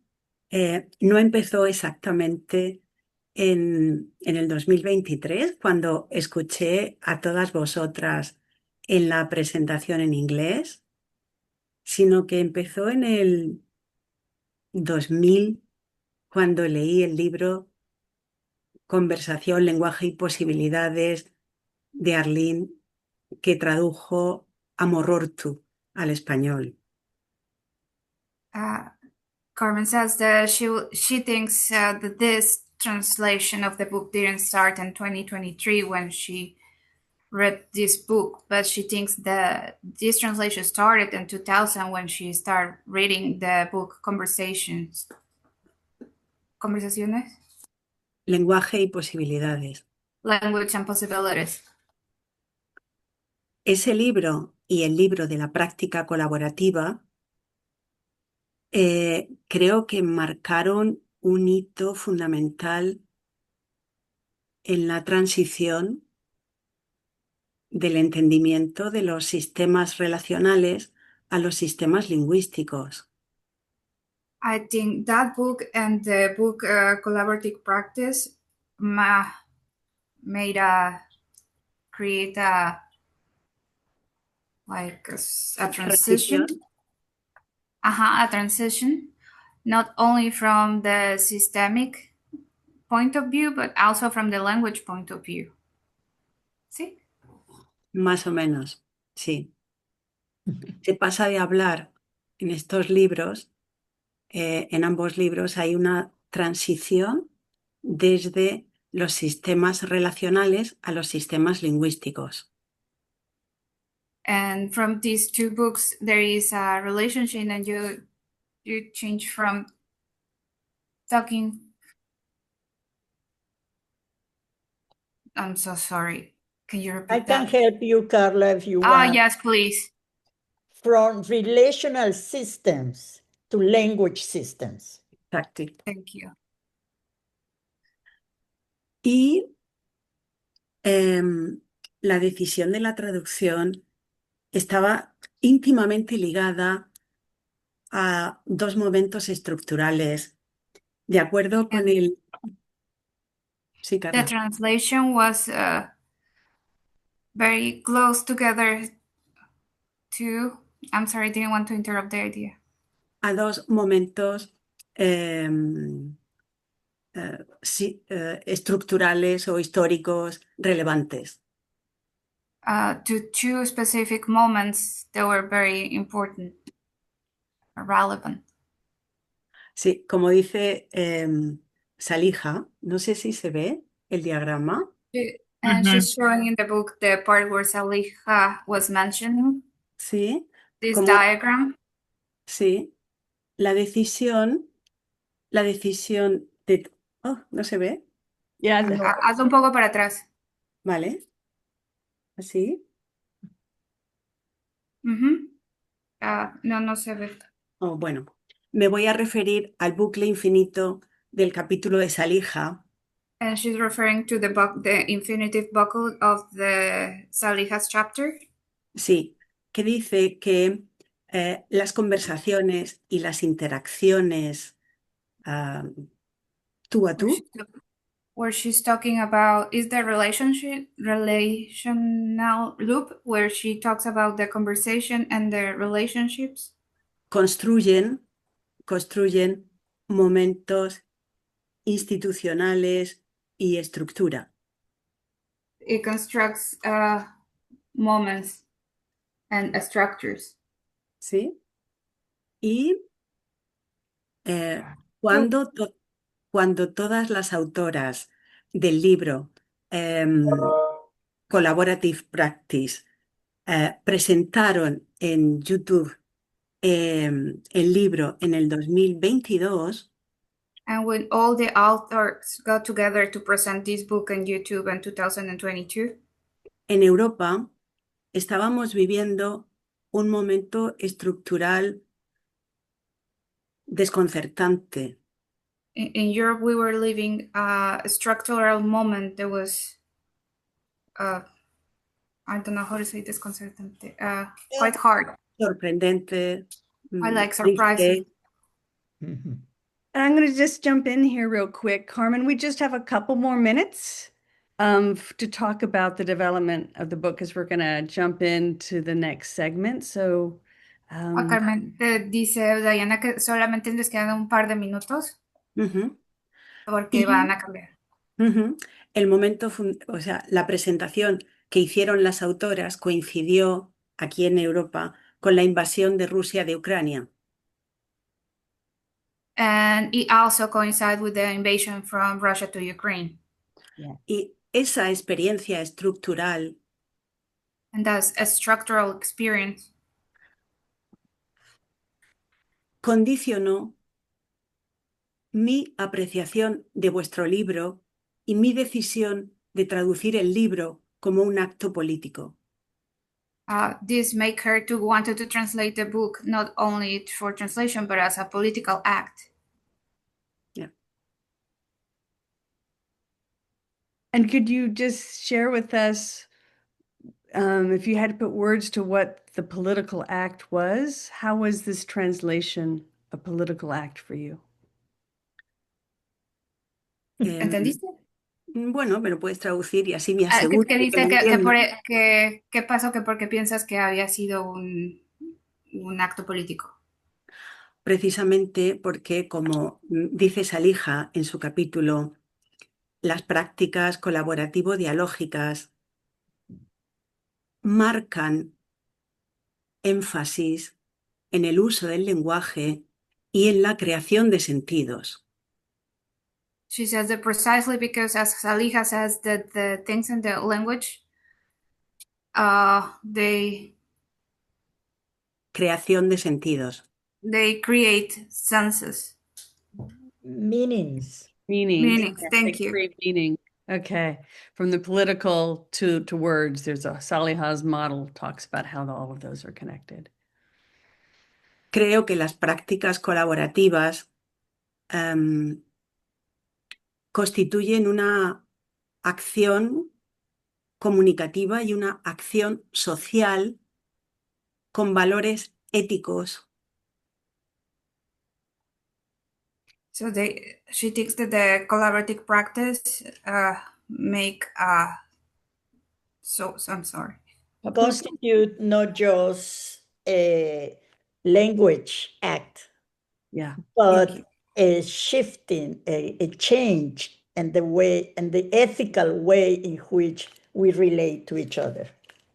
no empezó exactamente en el 2023, cuando escuché a todas vosotras en la presentación en inglés, sino que empezó en el 2000, cuando leí el libro Conversación, lenguaje y posibilidades de Arlene, que tradujo Amorortu al español. Carmen says that she thinks that this translation of the book didn't start in 2023 when she read this book, but she thinks that this translation started in 2000 when she started reading the book Conversaciones. Lenguaje y posibilidades. Language and Possibilities. Ese libro y el libro de la práctica colaborativa creo que marcaron un hito fundamental en la transición del entendimiento de los sistemas relacionales a los sistemas lingüísticos. I think that book and the book Collaborative Practice made create a transition. A transition, not only from the systemic point of view, but also from the language point of view. ¿Sí? Más o menos, sí. Se pasa de hablar en estos libros, en ambos libros hay una transición desde los sistemas relacionales a los sistemas lingüísticos. And from these two books, there is a relationship, and you change from talking. I'm so sorry. Can you repeat I can that? help you, Carla, if you want. Yes, please. From relational systems to language systems. Exacto. Thank you. Y la decisión de la traducción estaba íntimamente ligada a dos momentos estructurales. De acuerdo con el... Sí, Carla. The translation was very close together to... I'm sorry, I didn't want to interrupt the idea. A dos momentos estructurales o históricos relevantes. To two specific moments that were very important, relevant. Sí, como dice Salija, no sé si se ve el diagrama. And she's showing in the book the part where Salija was mentioning. Sí. This diagram. Sí. La decisión de... Oh, ¿no se ve? Haz un poco para atrás. Vale. ¿Así? No se ve. Oh, bueno. Me voy a referir al bucle infinito del capítulo de Salija. And she's referring to the infinitive buckle of the Salija's chapter. Sí, que dice que las conversaciones y las interacciones tú a tú where she's talking about is the relational loop where she talks about the conversation and the relationships. Construyen momentos institucionales y estructura. It constructs moments and structures. ¿Sí? Y cuando, cuando todas las autoras del libro Collaborative Practice presentaron en YouTube el libro en el 2022, And when all the authors got together to present this book on YouTube in 2022, en Europa estábamos viviendo un momento estructural desconcertante. in Europe, we were living a structural moment that was, I don't know how to say desconcertante, quite hard. Sorprendente. I like triste. surprises. Mhm. And I'm going to just jump in here real quick. Carmen, we just have a couple more minutes to talk about the development of the book because we're going to jump into the next segment. So, Carmen, dice Diana que solamente les quedan un par de minutos Ujú. porque Y van a cambiar. ujú, el momento, o sea, la presentación que hicieron las autoras coincidió aquí en Europa con la invasión de Rusia de Ucrania. And it also coincides with the invasion from Russia to Ukraine. Y esa experiencia estructural And that's a structural experience. condicionó mi apreciación de vuestro libro y mi decisión de traducir el libro como un acto político. This made her to wanted to translate the book not only for translation but as a political act. and could you just share with us, if you had to put words to what the political act was, how was this translation a political act for you? ¿Entendiste? Bueno, me lo puedes traducir y así me aseguro Que de que dice lo que, entiendo. ¿qué pasó? Que porque piensas que había sido un acto político. Precisamente porque, como dice Salija en su capítulo, las prácticas colaborativo-dialógicas marcan énfasis en el uso del lenguaje y en la creación de sentidos. She says that precisely because, as Salija says, that the things in the language, Creación de sentidos. they create senses. Meanings. Meanings. Thank They you. create meaning. Okay. From the political to words, there's a Salih's model talks about how all of those are connected. Creo que las prácticas colaborativas constituyen una acción comunicativa y una acción social con valores éticos. So she thinks that the collaborative practice make so I'm sorry. Constitute not just a language act, Yeah. but a shifting, a change in the way and the ethical way in which we relate to each other.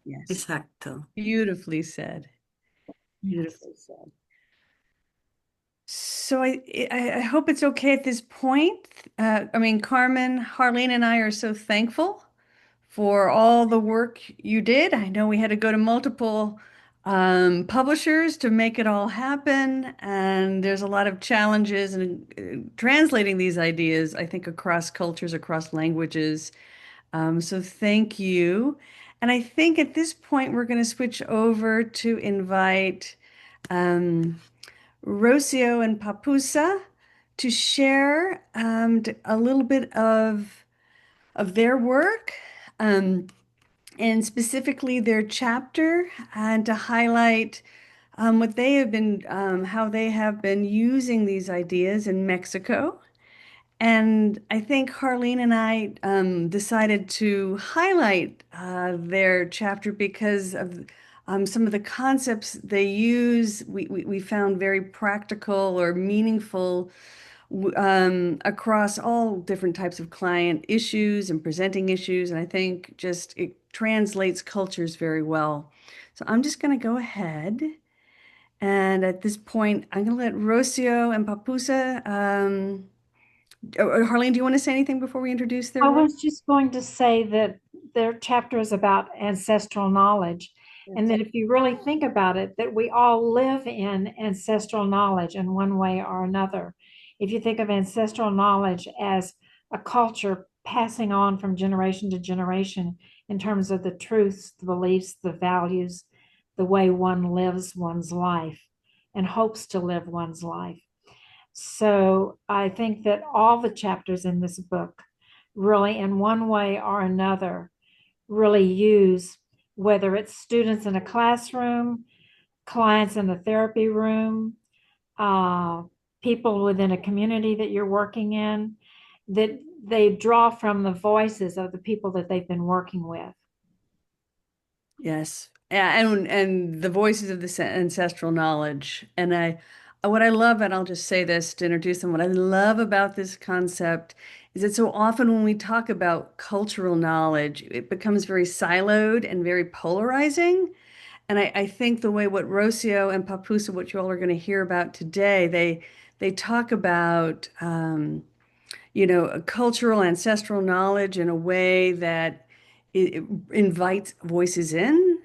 Yes. Exacto. Beautifully said. Beautifully said. So I hope it's okay at this point. I mean, Carmen, Harleen, and I are so thankful for all the work you did. I know we had to go to multiple publishers to make it all happen, and there's a lot of challenges in translating these ideas, I think, across cultures, across languages. So thank you. And I think at this point, we're going to switch over to invite Rocio and Papusa to share a little bit of their work, and specifically their chapter, and to highlight what they have been, how they have been using these ideas in Mexico. And I think Harleen and I decided to highlight their chapter because of some of the concepts they use. We found very practical or meaningful across all different types of client issues and presenting issues. And I think just it translates cultures very well. So I'm just going to go ahead. And at this point, I'm going to let Rocio and Papusa. Harleen, do you want to say anything before we introduce their I work? was just going to say that their chapter is about ancestral knowledge. And that if you really think about it, that we all live in ancestral knowledge in one way or another. If you think of ancestral knowledge as a culture passing on from generation to generation in terms of the truths, the beliefs, the values, the way one lives one's life and hopes to live one's life. So I think that all the chapters in this book really, in one way or another, really use, whether it's students in a classroom, clients in a therapy room, people within a community that you're working in, that they draw from the voices of the people that they've been working with. Yes. Yeah, and the voices of this ancestral knowledge. And what I love, and I'll just say this to introduce them, what I love about this concept is that so often when we talk about cultural knowledge, it becomes very siloed and very polarizing. And I think the way what Rocio and Papusa, what you all are going to hear about today, they talk about a cultural ancestral knowledge in a way that it invites voices in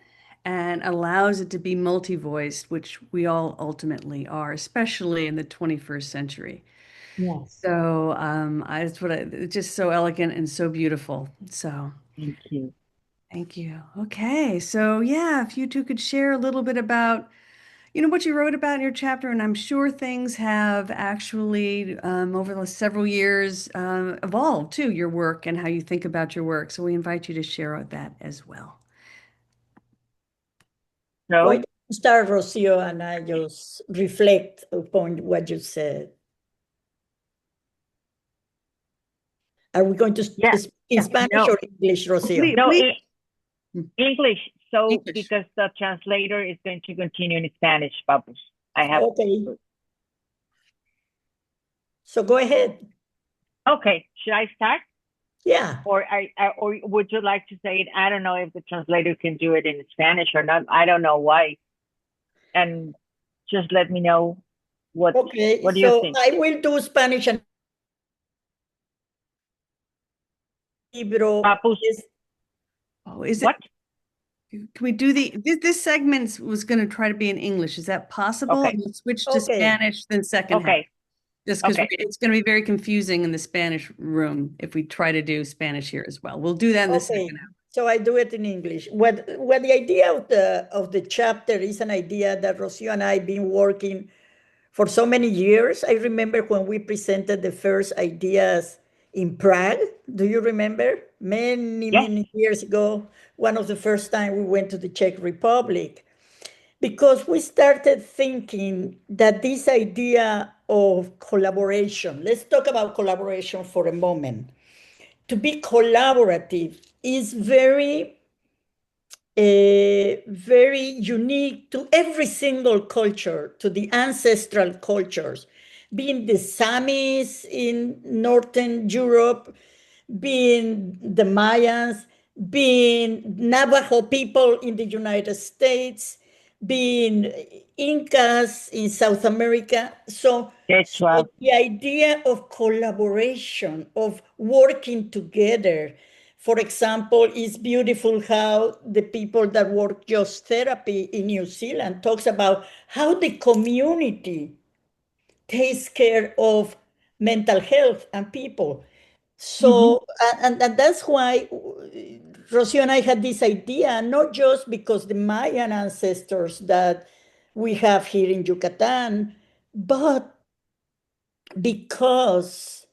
and allows it to be multi-voiced, which we all ultimately are, especially in the 21st century. Yes. So it's just so elegant and so beautiful. So Thank you. thank you. Okay, so yeah, if you two could share a little bit about what you wrote about in your chapter, and I'm sure things have actually, over the several years, evolved too, your work and how you think about your work. So we invite you to share that as well. Why So, don't you start, Rocio, and I just reflect upon what you said? Are we going to yeah, speak in Spanish no, or English, Rocio? no, Please. English. So, English. because the translator is going to continue in Spanish, Papus. I have. Okay. So go ahead. Okay, should I start? Yeah. Or or would you like to say it? I don't know if the translator can do it in Spanish or not. I don't know why. And just let me know what do you So think? I will do Spanish and libro. Papus, Oh, is what? it? Can we do this segment was going to try to be in English. Is that possible? Okay. And we'll switch to Okay. Spanish then second half. Okay. Just because Okay. it's going to be very confusing in the Spanish room if we try to do Spanish here as well. We'll do that in the second half. So I do it in English. What the idea of the chapter is an idea that Rocio and I have been working for so many years. I remember when we presented the first ideas in Prague. Do you remember? Many years ago, one of the first time we went to the Czech Republic, because we started thinking that this idea of collaboration, let's talk about collaboration for a moment. To be collaborative is very unique to every single culture, to the ancestral cultures, being the Samis in Northern Europe, being the Mayans, being Navajo people in the United States, being Incas in South America. So the idea of collaboration, of working together, for example, it's beautiful how the people that work just therapy in New Zealand talks about how the community takes care of mental health and people. So, and that's why Rocio and I had this idea, not just because the Mayan ancestors that we have here in Yucatan, but because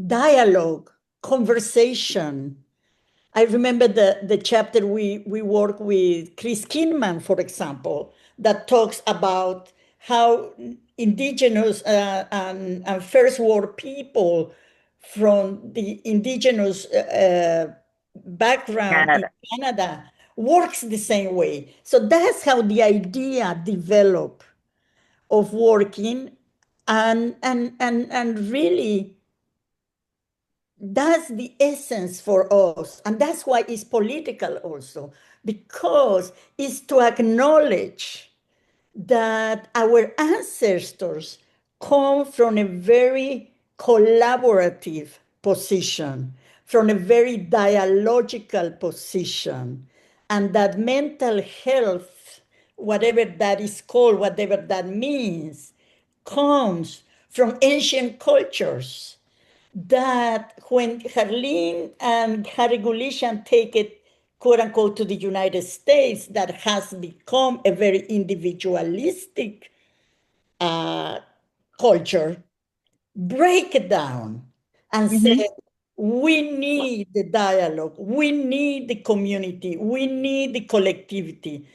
dialogue, conversation. I remember the chapter we work with Chris Kinman, for example, that talks about how indigenous and first world people from the indigenous background in Canada. Canada works the same way. So that's how the idea developed of working, and really that's the essence for us. And that's why it's political also, because it's to acknowledge that our ancestors come from a very collaborative position, from a very dialogical position, and that mental health, whatever that is called, whatever that means, comes from ancient cultures. That when Harleen and Harry Gulishan take it, quote unquote, to the United States, that has become a very individualistic culture, break it down and say, we need the dialogue, we need the community, we need the collectivity,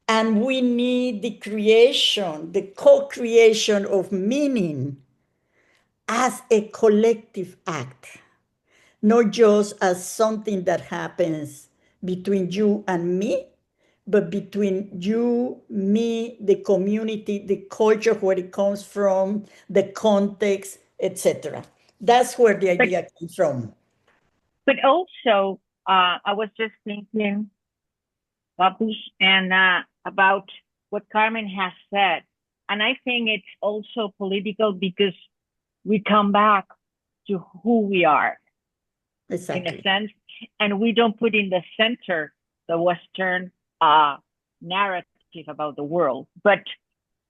and we need the creation, the co-creation of meaning as a collective act, not just as something that happens between you and me, but between you, me, the community, the culture, where it comes from, the context, etc. That's where the idea came from. But also, I was just thinking, Papush, and about what Carmen has said. And I think it's also political because we come back to who we are, Exactly. in a sense, and we don't put in the center the Western narrative about the world, but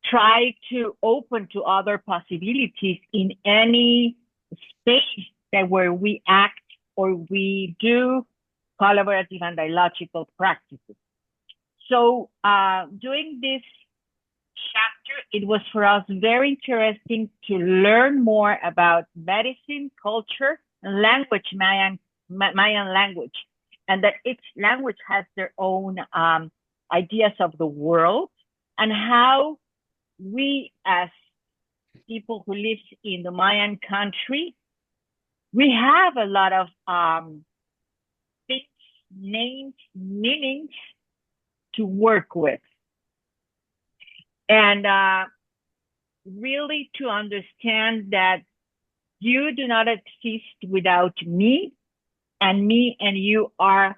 try to open to other possibilities in any space that where we act or we do collaborative and dialogical practices. So during this chapter, it was for us very interesting to learn more about medicine, culture, and language, Mayan language, and that each language has their own ideas of the world, and how we as people who live in the Mayan country, we have a lot of things, names, meanings to work with. And really to understand that you do not exist without me and you are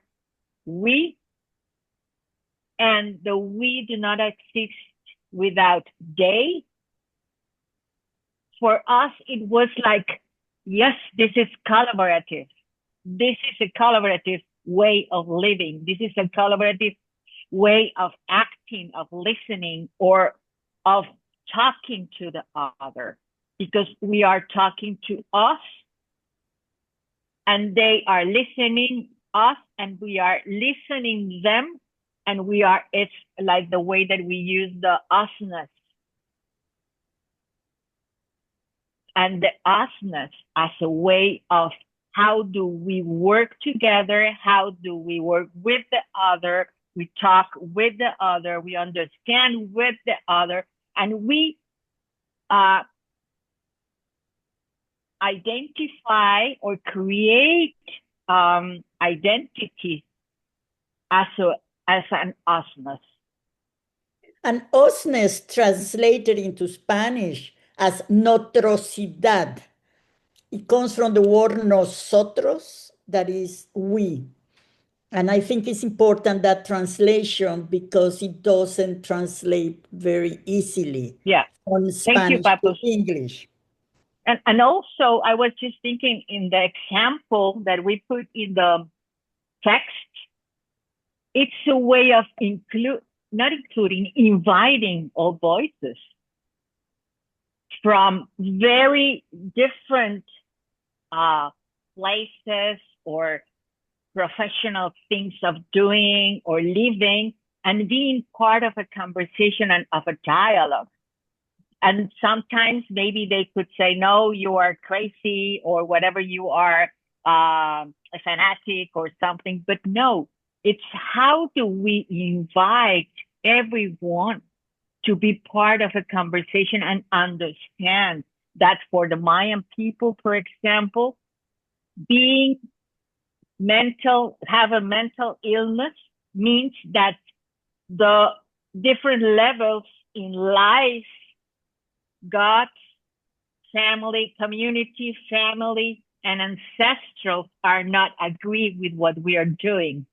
we, and the we do not exist without they. For us, it was like, yes, this is collaborative. This is a collaborative way of living. This is a collaborative way of acting, of listening, or of talking to the other, because we are talking to us and they are listening us and we are listening them, and it's like the way that we use the usness. And the usness as a way of how do we work together? How do we work with the other? We talk with the other, we understand with the other, and we identify or create identity as an usness. And usness translated into Spanish as notrosidad. It comes from the word nosotros, that is we. And I think it's important, that translation, because it doesn't translate very easily from Spanish to English. And also, I was just thinking in the example that we put in the text, it's a way of inviting all voices from very different places or professional things of doing or living, and being part of a conversation and of a dialogue. And sometimes maybe they could say, no, you are crazy, or whatever, you are a fanatic or something. But no, it's how do we invite everyone to be part of a conversation and understand that for the Mayan people, for example, being have a mental illness means that the different levels in life, God, family, community, family, and ancestral are not agreeing with what we are doing.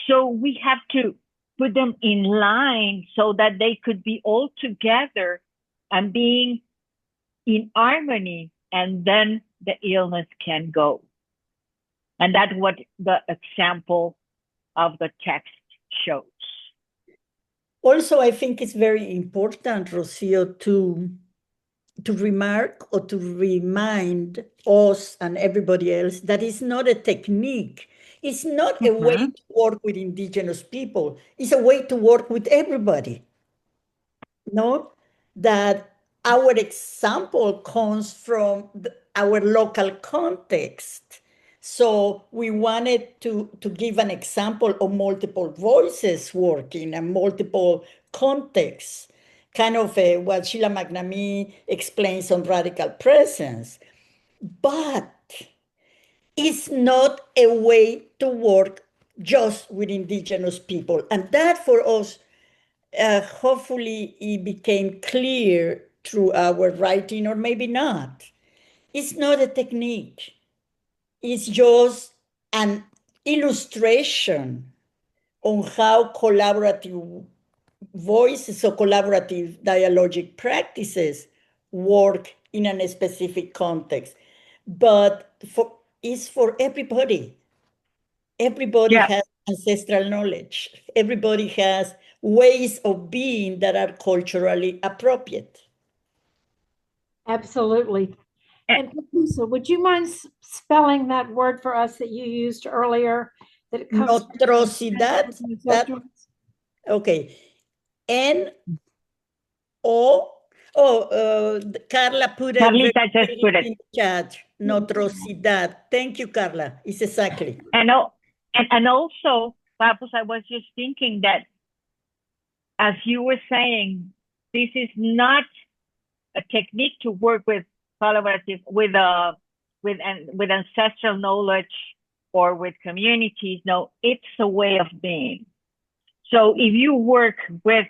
So we have to put them in line so that they could be all together and being in harmony, and then the illness can go. And that's what the example of the text shows. Also, I think it's very important, Rocio, to remark or to remind us and everybody else that it's not a technique. It's not a way to work with indigenous people. It's a way to work with everybody. No, that our example comes from our local context. So we wanted to give an example of multiple voices working and multiple contexts, kind of what Sheila McNamee explains on radical presence. But it's not a way to work just with indigenous people. And that for us, hopefully it became clear through our writing, or maybe not. It's not a technique. It's just an illustration on how collaborative voices or collaborative dialogic practices work in a specific context. But it's for everybody. Everybody has ancestral knowledge. Everybody has ways of being that are culturally appropriate. Absolutely. And Papusa, would you mind spelling that word for us that you used earlier? That it comes Notrosidad. Okay. Carla put it just put it in the chat. Notrosidad. Thank you, Carla. It's exactly. And also, Papus, I was just thinking that, as you were saying, this is not a technique to work with collaborative, with ancestral knowledge or with communities. No, it's a way of being. So if you work with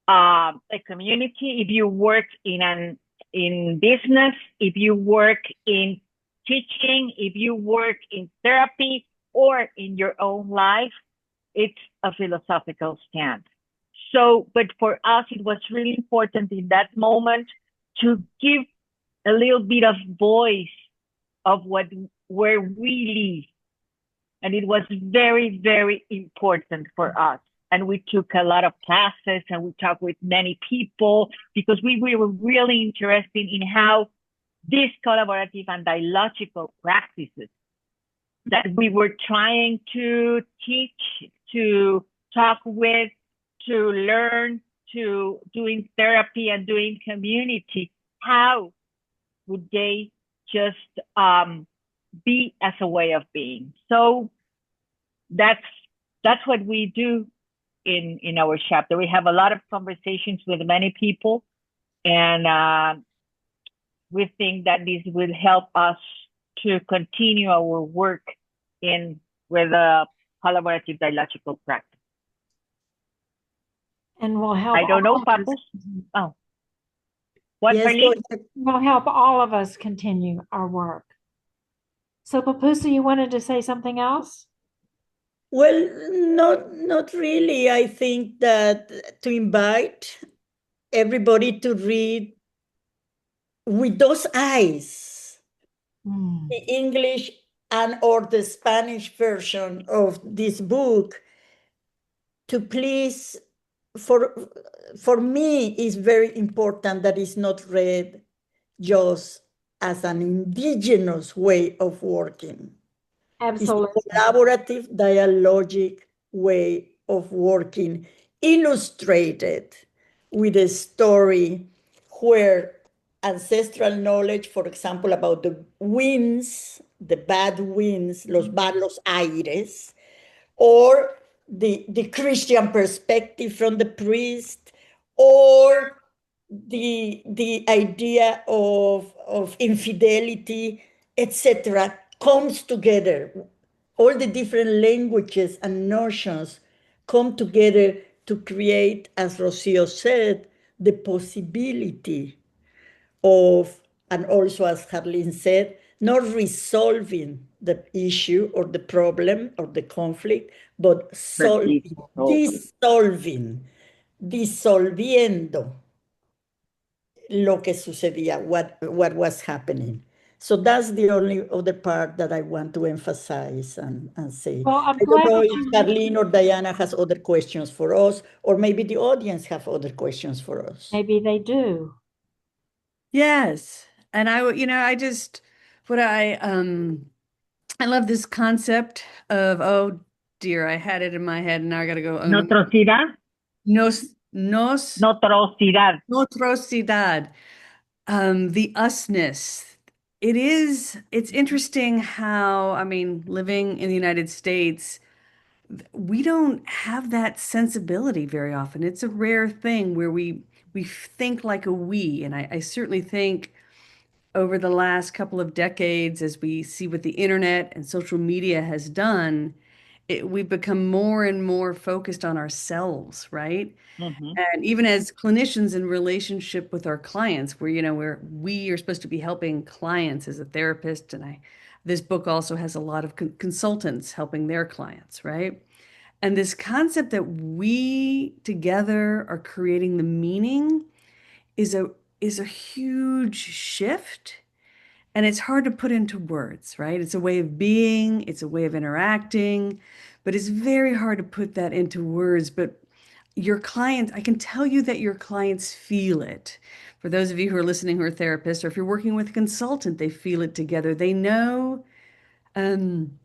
a community, if you work in business, if you work in teaching, if you work in therapy or in your own life, it's a philosophical stand. So, but for us, it was really important in that moment to give a little bit of voice of where we live. And it was very, very important for us. And we took a lot of classes and we talked with many people because we were really interested in how these collaborative and dialogical practices that we were trying to teach, to talk with, to learn, to doing therapy and doing community, how would they just be as a way of being? So that's what we do in our chapter. We have a lot of conversations with many people, and we think that this will help us to continue our work with a collaborative dialogical practice. And will help. I don't know, Papus. Oh, what, yes, will help all of us continue our work. So, Papusa, you wanted to say something else? Well, not really. I think that to invite everybody to read with those eyes, the English and or the Spanish version of this book, to please, for me, it's very important that it's not read just as an indigenous way of working. Absolutely. It's a collaborative, dialogic way of working, illustrated with a story where ancestral knowledge, for example, about the winds, the bad winds, los malos aires, or the Christian perspective from the priest, or the idea of infidelity, etc., comes together. All the different languages and notions come together to create, as Rocio said, the possibility of, and also as Harleen said, not resolving the issue or the problem or the conflict, but solving, dissolving, disolviendo lo que sucedía, what was happening. So that's the only other part that I want to emphasize and say. Well, I'm I don't glad know that if you Carlene or Diana has other questions for us, or maybe the audience have other questions for us. maybe they do. Yes. And I just what I love this concept of, oh dear, I had it in my head and now I gotta go. Notrosidad. Notrosidad. Notrosidad. The usness. It's interesting how, I mean, living in the United States, we don't have that sensibility very often. It's a rare thing where we think like a we. And I certainly think over the last couple of decades, as we see what the internet and social media has done, we've become more and more focused on ourselves, right? And even as clinicians in relationship with our clients, we are supposed to be helping clients as a therapist, and this book also has a lot of consultants helping their clients, right? And this concept that we together are creating the meaning is a huge shift. And it's hard to put into words, right? It's a way of being, it's a way of interacting, but it's very hard to put that into words. But your client, I can tell you that your clients feel it. For those of you who are listening who are therapists, or if you're working with a consultant, they feel it together. Um,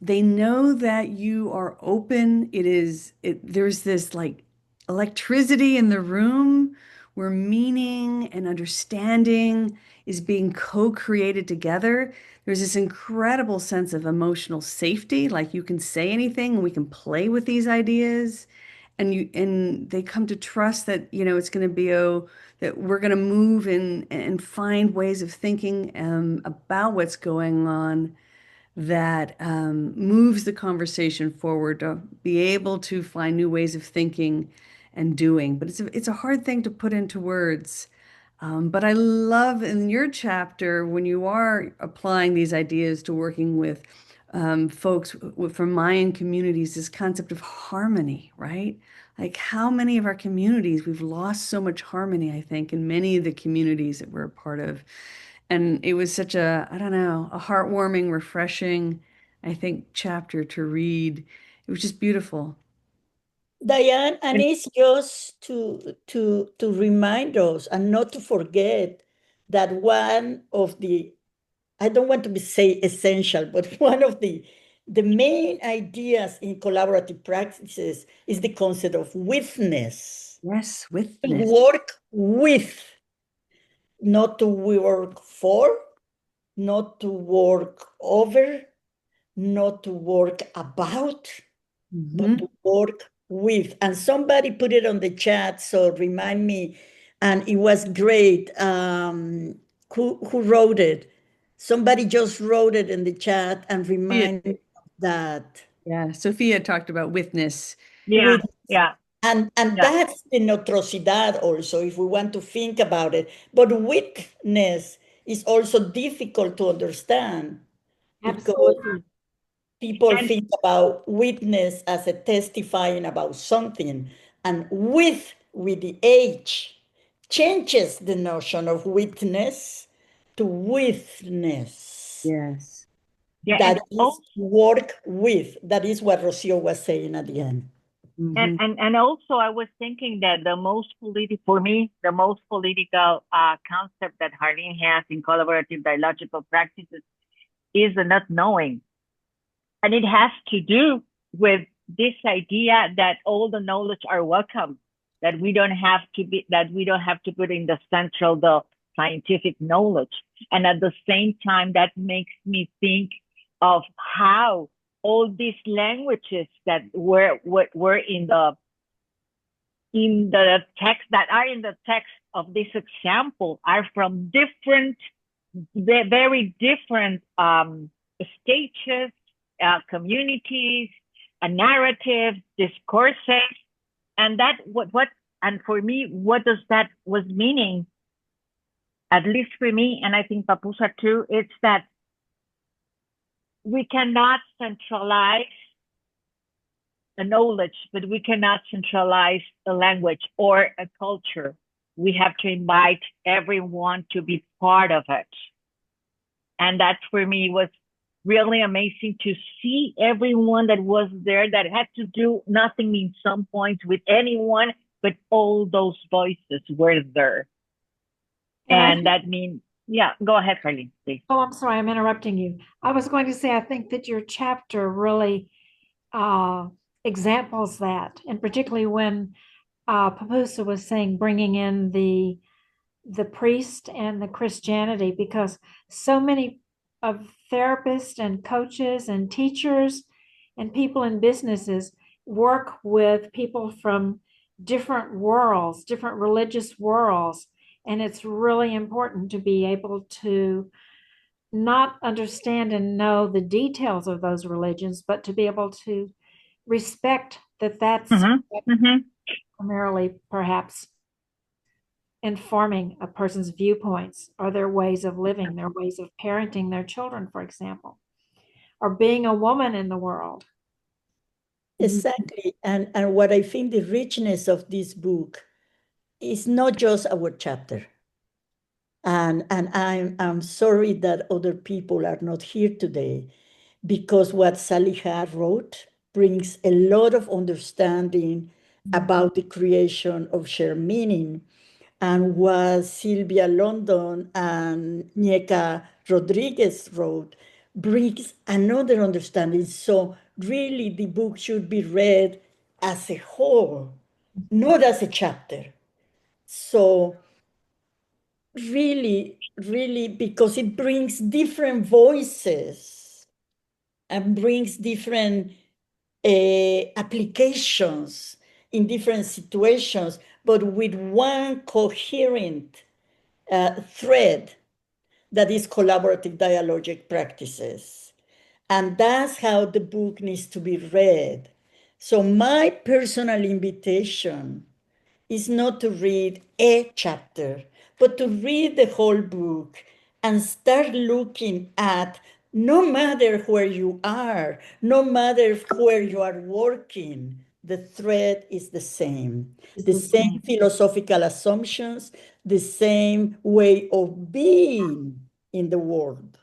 they know that you are open. There's this like electricity in the room where meaning and understanding is being co-created together. There's this incredible sense of emotional safety, like you can say anything and we can play with these ideas. And they come to trust that, it's going to be, that we're going to move and find ways of thinking about what's going on that moves the conversation forward, to be able to find new ways of thinking and doing. But it's a hard thing to put into words. But I love in your chapter when you are applying these ideas to working with folks from Mayan communities, this concept of harmony, right? Like how many of our communities, we've lost so much harmony, I think, in many of the communities that we're a part of. And it was such I don't know, a heartwarming, refreshing, I think, chapter to read. It was just beautiful. Diane, and it's just to remind us and not to forget that one of the, I don't want to say essential, but one of the main ideas in collaborative practices is the concept of witness. Yes, To witness. work with, not to work for, not to work over, not to work about, but to work with. And somebody put it on the chat, so remind me. And it was great. Who wrote it? Somebody just wrote it in the chat and remind me of that. Yeah, Sophia talked about witness. Yeah, yeah. And that's the notrosidad also, if we want to think about it. But witness is also difficult to understand because Absolutely. people think about witness as a testifying about something, and with the H changes the notion of witness to witness. Yes. Yeah, That is work with. That is what Rocio was saying at the end. And also I was thinking that for me, the most political concept that Harleen has in collaborative dialogical practices is the not knowing. And it has to do with this idea that all the knowledge are welcome, that we don't have to put in the central the scientific knowledge. And at the same time, that makes me think of how all these languages that were in the text, that are in the text of this example, are from very different stages, communities, narratives, discourses, and that and for me, what does that was meaning? At least for me, and I think Papusa too, it's that we cannot centralize the knowledge, but we cannot centralize a language or a culture. We have to invite everyone to be part of it. And that for me was really amazing to see everyone that was there that had to do nothing in some points with anyone, but all those voices were there. And that means, yeah, go ahead, Carlene, please. Oh, I'm sorry, I'm interrupting you. I was going to say, I think that your chapter really examples that, and particularly when Papusa was saying bringing in the priest and the Christianity, because so many of therapists and coaches and teachers and people in businesses work with people from different worlds, different religious worlds. And it's really important to be able to not understand and know the details of those religions, but to be able to respect that that's primarily perhaps informing a person's viewpoints or their ways of living, their ways of parenting their children, for example, or being a woman in the world. Exactly. And what I think the richness of this book is not just our chapter. And I'm sorry that other people are not here today, because what Sally Hart wrote brings a lot of understanding about the creation of shared meaning, and what Sylvia London and Nika Rodriguez wrote brings another understanding. So really the book should be read as a whole, not as a chapter. So really, because it brings different voices and brings different applications in different situations, but with one coherent thread that is collaborative dialogic practices. And that's how the book needs to be read. So my personal invitation is not to read a chapter, but to read the whole book and start looking at, no matter where you are, no matter where you are working, the thread is the same. The same philosophical assumptions, the same way of being in the world.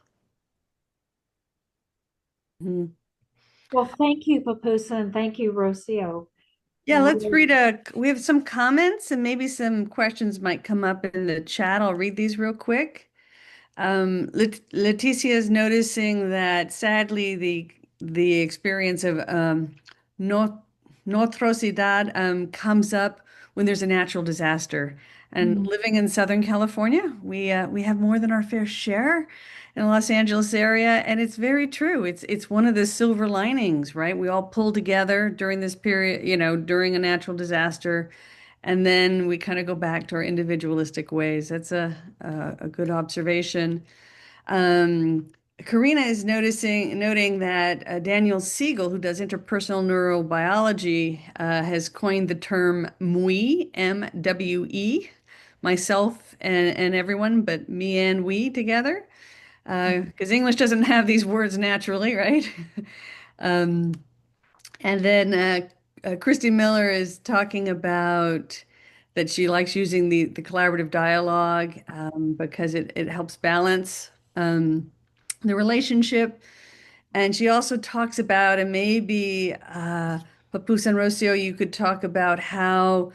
Well, thank you, Papusa, and thank you, Rocio. Yeah, let's read we have some comments and maybe some questions might come up in the chat. I'll read these real quick. Leticia is noticing that sadly the experience of notrosidad comes up when there's a natural disaster. And living in Southern California, we have more than our fair share in the Los Angeles area, and it's very true. It's one of the silver linings, right? We all pull together during this period, during a natural disaster, and then we kind of go back to our individualistic ways. That's a good observation. Karina is noting that Daniel Siegel, who does interpersonal neurobiology, has coined the term MWE, M-W-E, myself and everyone, but me and we together, because English doesn't have these words naturally, right? And then Christy Miller is talking about that she likes using the collaborative dialogue because it helps balance the relationship. And she also talks about, and maybe Papusa and Rocio, you could talk about how,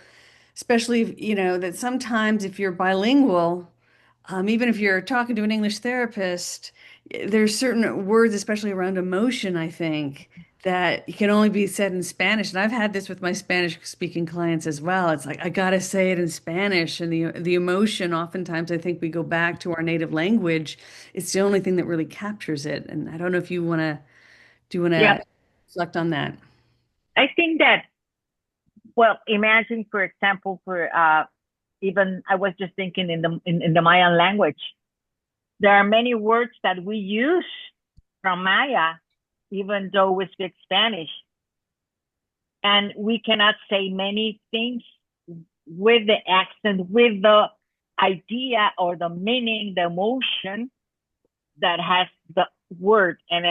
especially, that sometimes if you're bilingual, even if you're talking to an English therapist, there's certain words, especially around emotion, I think, that can only be said in Spanish. And I've had this with my Spanish speaking clients as well. It's like, I gotta say it in Spanish. And the emotion, oftentimes I think we go back to our native language. It's the only thing that really captures it. And I don't know if you do you wanna reflect on that? I think that, well, imagine, for example, for even I was just thinking in the Mayan language, there are many words that we use from Maya, even though we speak Spanish. And we cannot say many things with the accent, with the idea or the meaning, the emotion that has the word. And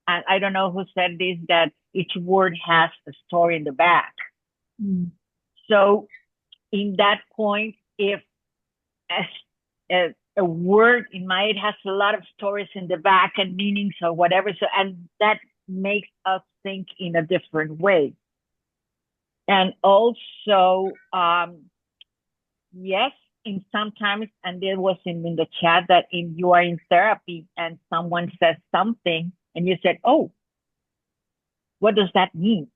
I don't know who said this, that each word has a story in the back. So in that point, if a word in my head has a lot of stories in the back and meanings or whatever, so and that makes us think in a different way. And also, yes, in sometimes, and there was in the chat that if you are in therapy and someone says something and you said, oh, what does that mean?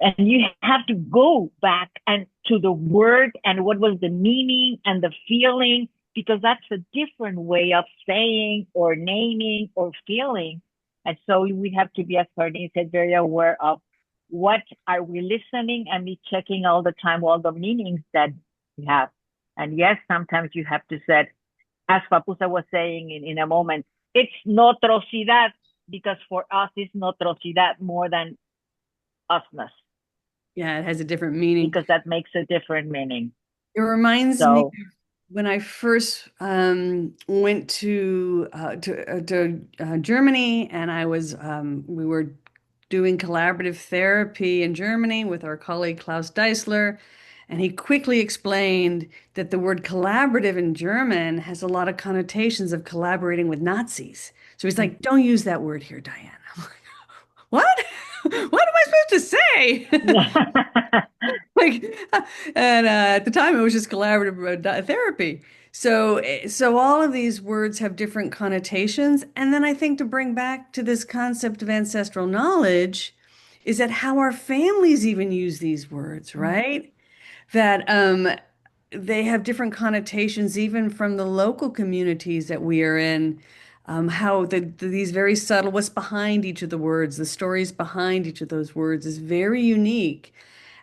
And you have to go back and to the word and what was the meaning and the feeling, because that's a different way of saying or naming or feeling. And so we have to be, as Ferdinand said, very aware of what are we listening and be checking all the time all the meanings that we have. And yes, sometimes you have to say, as Papusa was saying in a moment, it's notrosidad, because for us it's notrosidad more than usness. Yeah, it has a different meaning. Because that makes a different meaning. It reminds me of when I first went to Germany, and I was we were doing collaborative therapy in Germany with our colleague Klaus Deisler, and he quickly explained that the word collaborative in German has a lot of connotations of collaborating with Nazis. So he's like, don't use that word here, Diane. I'm like, what? What am I supposed to say? And at the time it was just collaborative therapy. So all of these words have different connotations. And then I think to bring back to this concept of ancestral knowledge is that how our families even use these words, right? That they have different connotations even from the local communities that we are in. How these very subtle, what's behind each of the words, the stories behind each of those words is very unique.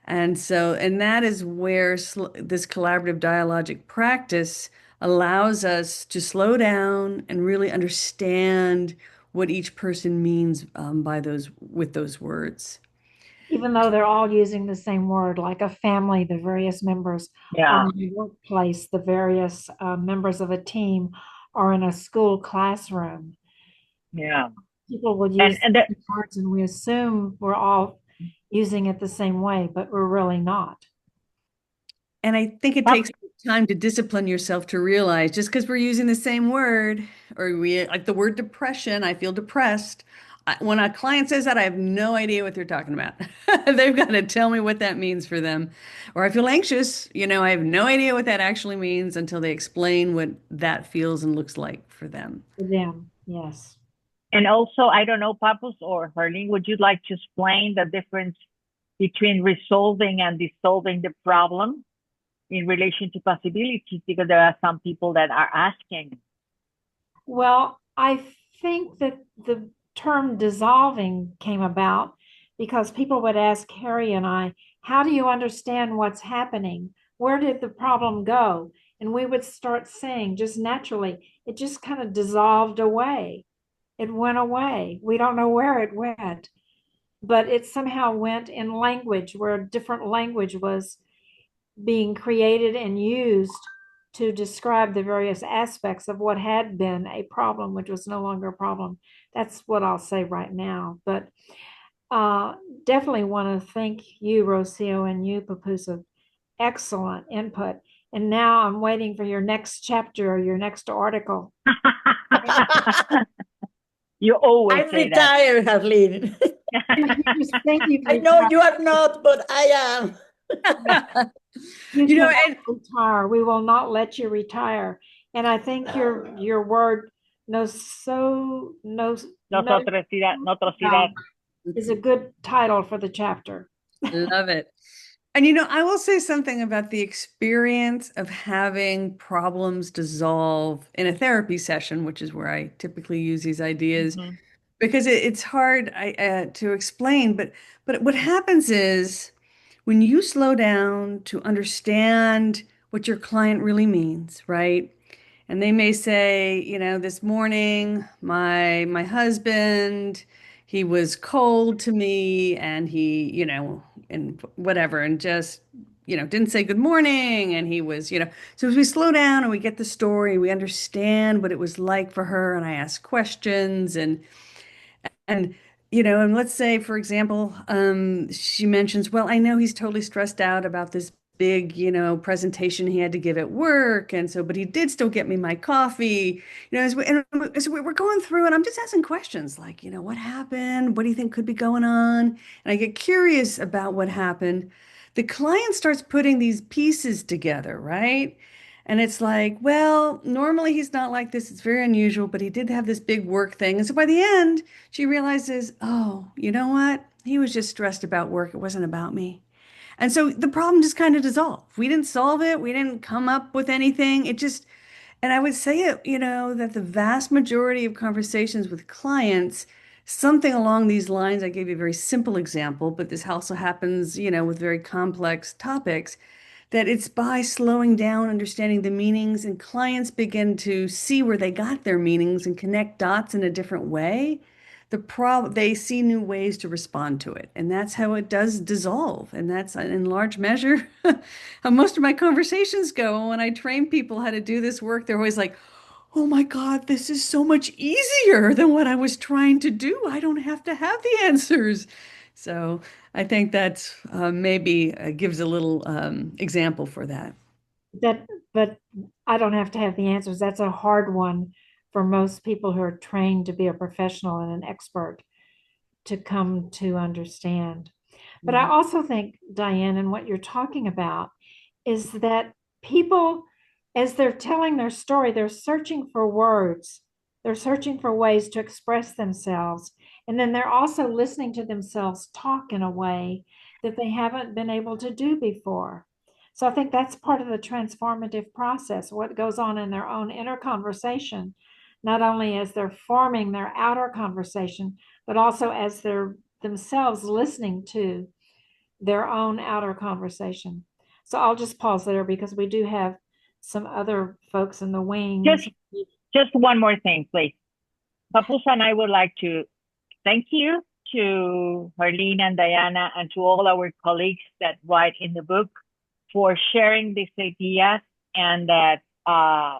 And that is where this collaborative dialogic practice allows us to slow down and really understand what each person means with those words. Even though they're all using the same word, like a family, the various members are in the workplace, the various members of a team are in a school classroom. Yeah. People will use words and we assume we're all using it the same way, but we're really not. And I think it takes time to discipline yourself to realize just because we're using the same word, or we like the word depression, I feel depressed. When a client says that, I have no idea what they're talking about. They've got to tell me what that means for them. Or I feel anxious, I have no idea what that actually means until they explain what that feels and looks like for them. For them, yes. And also, I don't know, Papus or Herling, would you like to explain the difference between resolving and dissolving the problem in relation to possibilities? Because there are some people that are asking. Well, I think that the term dissolving came about because people would ask Harry and I, how do you understand what's happening? Where did the problem go? And we would start saying just naturally, it just kind of dissolved away. It went away. We don't know where it went, but it somehow went in language where a different language was being created and used to describe the various aspects of what had been a problem, which was no longer a problem. That's what I'll say right now. But definitely want to thank you, Rocio, and you, Papusa. Excellent input. And now I'm waiting for your next chapter or your next article. You always I'm retired, Harleen. Thank you. I know you are not, but I am. You know, retire. We will not let you retire. And I think your word notrosidad is a good title for the chapter. Love it. And I will say something about the experience of having problems dissolve in a therapy session, which is where I typically use these ideas, because it's hard to explain. But what happens is when you slow down to understand what your client really means, right? And they may say, this morning, my husband, he was cold to me and he, and whatever, and just, didn't say good morning. And he was, so as we slow down and we get the story, we understand what it was like for her. And I ask questions and and let's say, for example, she mentions, well, I know he's totally stressed out about this big, presentation he had to give at work, and so, but he did still get me my coffee, as we're going through, and I'm just asking questions like, what happened? What do you think could be going on? And I get curious about what happened. The client starts putting these pieces together, right? And it's like, well, normally he's not like this. It's very unusual, but he did have this big work thing. And so by the end, she realizes, oh, you know what? He was just stressed about work. It wasn't about me. And so the problem just kind of dissolved. We didn't solve it. We didn't come up with anything. It just, and I would say it, that the vast majority of conversations with clients, something along these lines, I gave you a very simple example, but this also happens, with very complex topics, that it's by slowing down, understanding the meanings, and clients begin to see where they got their meanings and connect dots in a different way. They see new ways to respond to it, and that's how it does dissolve. And that's in large measure how most of my conversations go. When I train people how to do this work, they're always like, "Oh my God, this is so much easier than what I was trying to do. I don't have to have the answers." So I think that maybe gives a little example for that. But I don't have to have the answers. That's a hard one for most people who are trained to be a professional and an expert to come to understand. But I also think, Diane, and what you're talking about is that people, as they're telling their story, they're searching for words. They're searching for ways to express themselves. And then they're also listening to themselves talk in a way that they haven't been able to do before. So I think that's part of the transformative process, what goes on in their own inner conversation, not only as they're forming their outer conversation, but also as they're themselves listening to their own outer conversation. So I'll just pause there because we do have some other folks in the wings. Just one more thing, please. Papusa and I would like to thank you to Harlene and Diana and to all our colleagues that write in the book for sharing these ideas, and that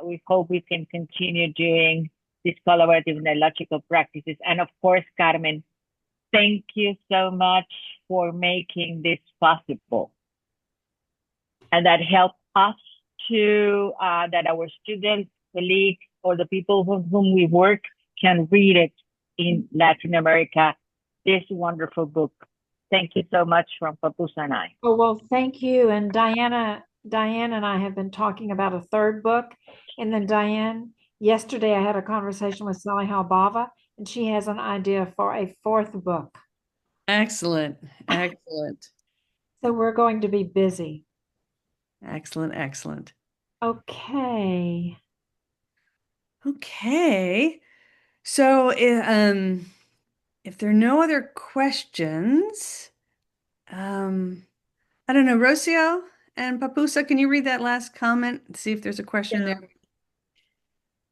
we hope we can continue doing these collaborative neurological practices. And of course, Carmen, thank you so much for making this possible. And that helped us to, that our students, colleagues, or the people with whom we work can read it in Latin America, this wonderful book. Thank you so much from Papusa and I. Oh, well, thank you. And Diane and I have been talking about a third book. And then Diane, yesterday I had a conversation with Sally Halbava, and she has an idea for a fourth book. Excellent. Excellent. So we're going to be busy. Excellent. Excellent. Okay. Okay. So if there are no other questions, I don't know, Rocio and Papusa, can you read that last comment? See if there's a question there.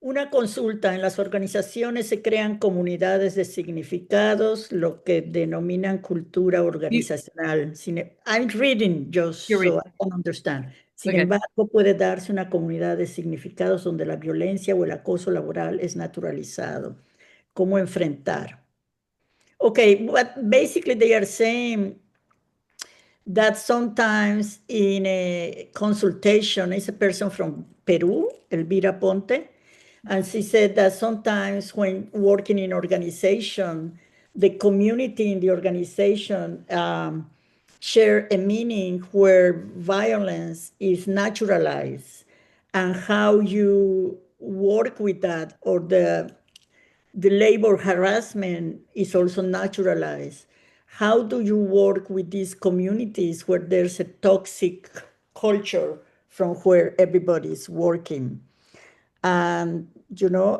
Una consulta. En las organizaciones se crean comunidades de significados, lo que denominan cultura organizacional. I'm reading just so I can understand. Sin embargo, puede darse una comunidad de significados donde la violencia o el acoso laboral es naturalizado. ¿Cómo enfrentar? Okay, but basically they are saying that sometimes in a consultation, is a person from Peru, Elvira Ponte, and she said that sometimes when working in organization, the community in the organization share a meaning where violence is naturalized, and how you work with that, or the labor harassment is also naturalized. How do you work with these communities where there's a toxic culture from where everybody's working? And,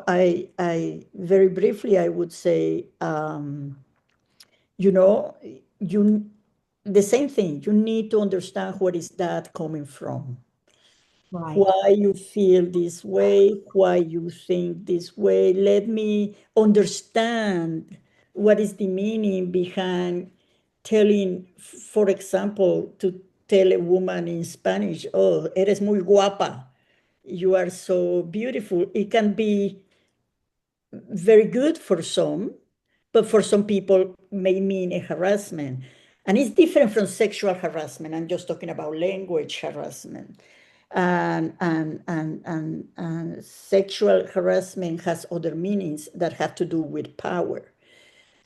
I very briefly, I would say, the same thing, you need to understand where is that coming from. Right. why you feel this way, why you think this way. Let me understand what is the meaning behind telling, for example, to tell a woman in Spanish, oh, eres muy guapa. You are so beautiful. It can be very good for some, but for some people may mean a harassment. And it's different from sexual harassment. I'm just talking about language harassment. And sexual harassment has other meanings that have to do with power.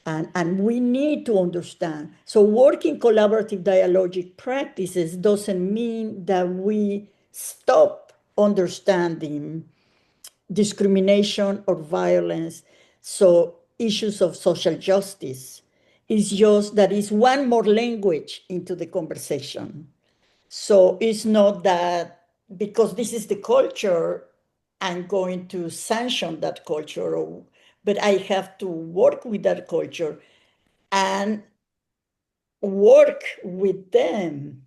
And we need to understand. So working collaborative dialogic practices doesn't mean that we stop understanding discrimination or violence. So issues of social justice is just that is one more language into the conversation. So it's not that because this is the culture, I'm going to sanction that culture, but I have to work with that culture and work with them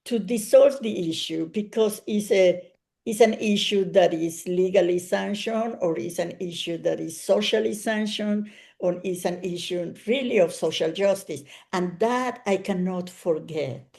to dissolve the issue because it's an issue that is legally sanctioned or is an issue that is socially sanctioned or is an issue really of social justice. And that I cannot forget.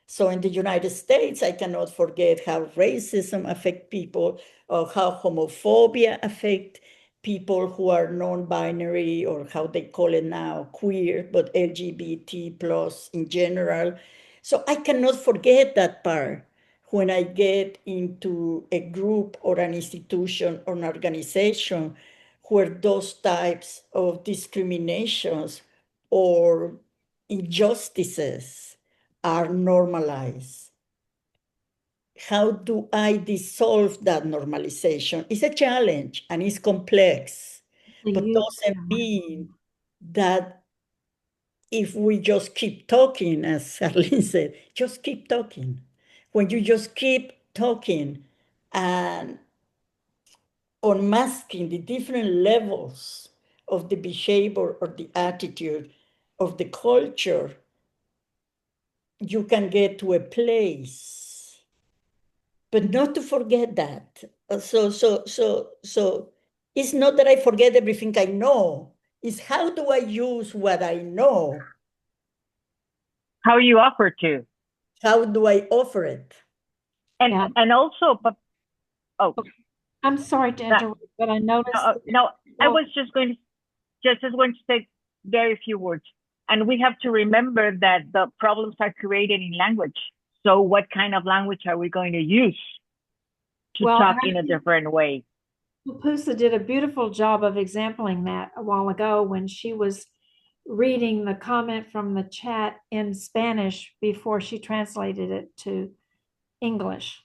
So in the United States, I cannot forget how racism affects people or how homophobia affects people who are non-binary or how they call it now queer, but LGBT plus in general. So I cannot forget that part when I get into a group or an institution or an organization where those types of discriminations or injustices are normalized. How do I dissolve that normalization? It's a challenge and it's complex, but doesn't mean that if we just keep talking, as Arlene said, just keep talking. When you just keep talking and unmasking the different levels of the behavior or the attitude of the culture, you can get to a place. But not to forget that. So it's not that I forget everything I know. It's how do I use what I know? How you offer to. How do I offer it? And also, but oh, I'm sorry to interrupt, but I noticed. No, I was just going to say very few words. And we have to remember that the problems are created in language. So what kind of language are we going to use to talk in a different way? Pusa did a beautiful job of exempling that a while ago when she was reading the comment from the chat in Spanish before she translated it to English.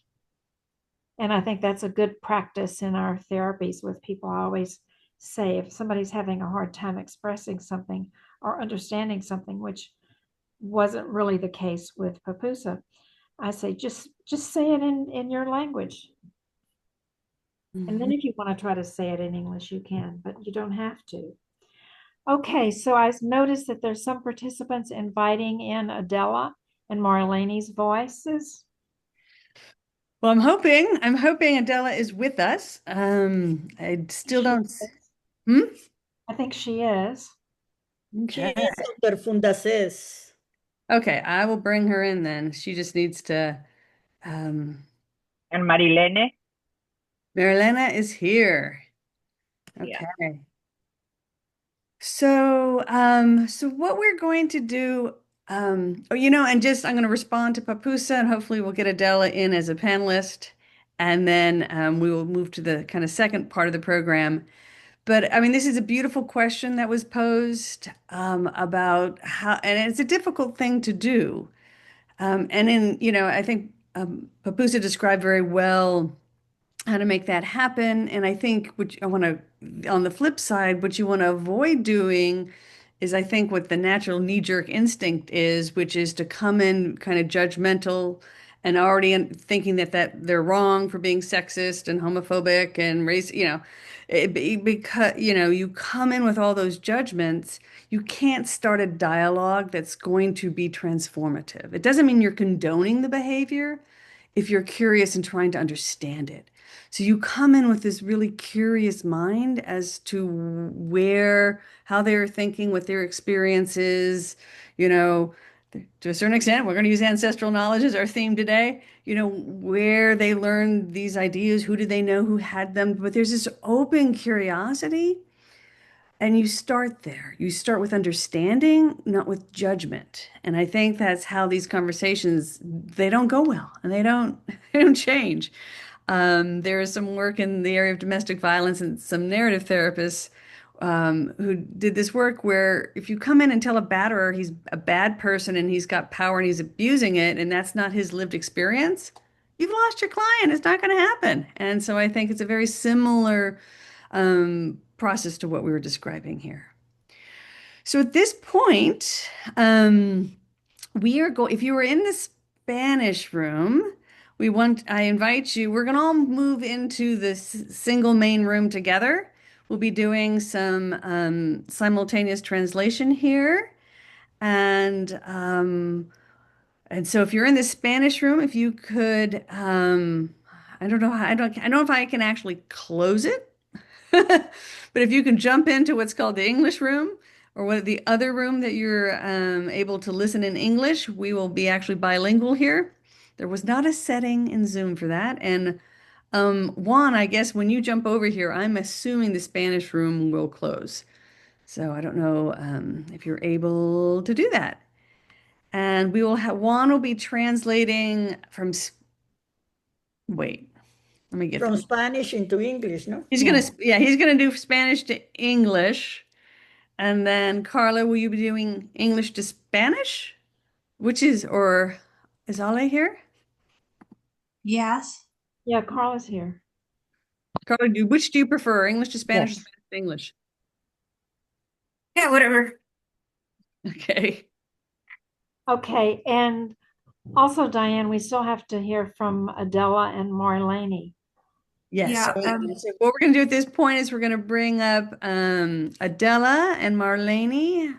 And I think that's a good practice in our therapies with people. I always say if somebody's having a hard time expressing something or understanding something, which wasn't really the case with Papusa, I say just say it in your language. And then if you want to try to say it in English, you can, but you don't have to. Okay, so I noticed that there's some participants inviting in Adela and Marlene's voices. Well, I'm hoping Adela is with us. I still don't. I think she is. She is under Fundaces. Okay, I will bring her in then. She just needs to. And Marilene? Marilena is here. Okay. Yeah. So what we're going to do, and just I'm going to respond to Papusa, and hopefully we'll get Adela in as a panelist, and then we will move to the kind of second part of the program. But I mean, this is a beautiful question that was posed about how, and it's a difficult thing to do. I think Papusa described very well how to make that happen. And I think on the flip side, what you want to avoid doing is I think what the natural knee-jerk instinct is, which is to come in kind of judgmental and already thinking that they're wrong for being sexist and homophobic and race, because, you come in with all those judgments, you can't start a dialogue that's going to be transformative. It doesn't mean you're condoning the behavior. if you're curious and trying to understand it. So you come in with this really curious mind as to how they're thinking, what their experience is, you know, to a certain extent, we're going to use ancestral knowledge as our theme today, where they learned these ideas, who did they know who had them, but there's this open curiosity. And you start there. You start with understanding, not with judgment. And I think that's how these conversations, they don't go well and they don't, they don't change. There is some work in the area of domestic violence and some narrative therapists who did this work where if you come in and tell a batterer he's a bad person and he's got power and he's abusing it, and that's not his lived experience, you've lost your client. It's not going to happen. And so I think it's a very similar process to what we were describing here. So at this point, we are going, if you were in the Spanish room, I invite you, we're going to all move into this single main room together. We'll be doing some simultaneous translation here. And so if you're in the Spanish room, if you could, I don't know how, I don't know if I can actually close it. But if you can jump into what's called the English room or what the other room that you're able to listen in English, we will be actually bilingual here. There was not a setting in Zoom for that. And Juan, I guess when you jump over here, I'm assuming the Spanish room will close. So I don't know if you're able to do that. And we will have Juan will be translating from. Wait, let me get From this. Spanish into English, no? He's gonna do Spanish to English, and then Carla, will you be doing English to Spanish? Or is Ale here? Yes. Yeah, Carla's here. Carla, which do you prefer, English to Spanish or Yes. Spanish to English? Yeah, whatever. Okay. Okay, and also, Diane, we still have to hear from Adela and Marlene. Yes. Yeah. So what we're gonna do at this point is we're gonna bring up Adela and Marlene.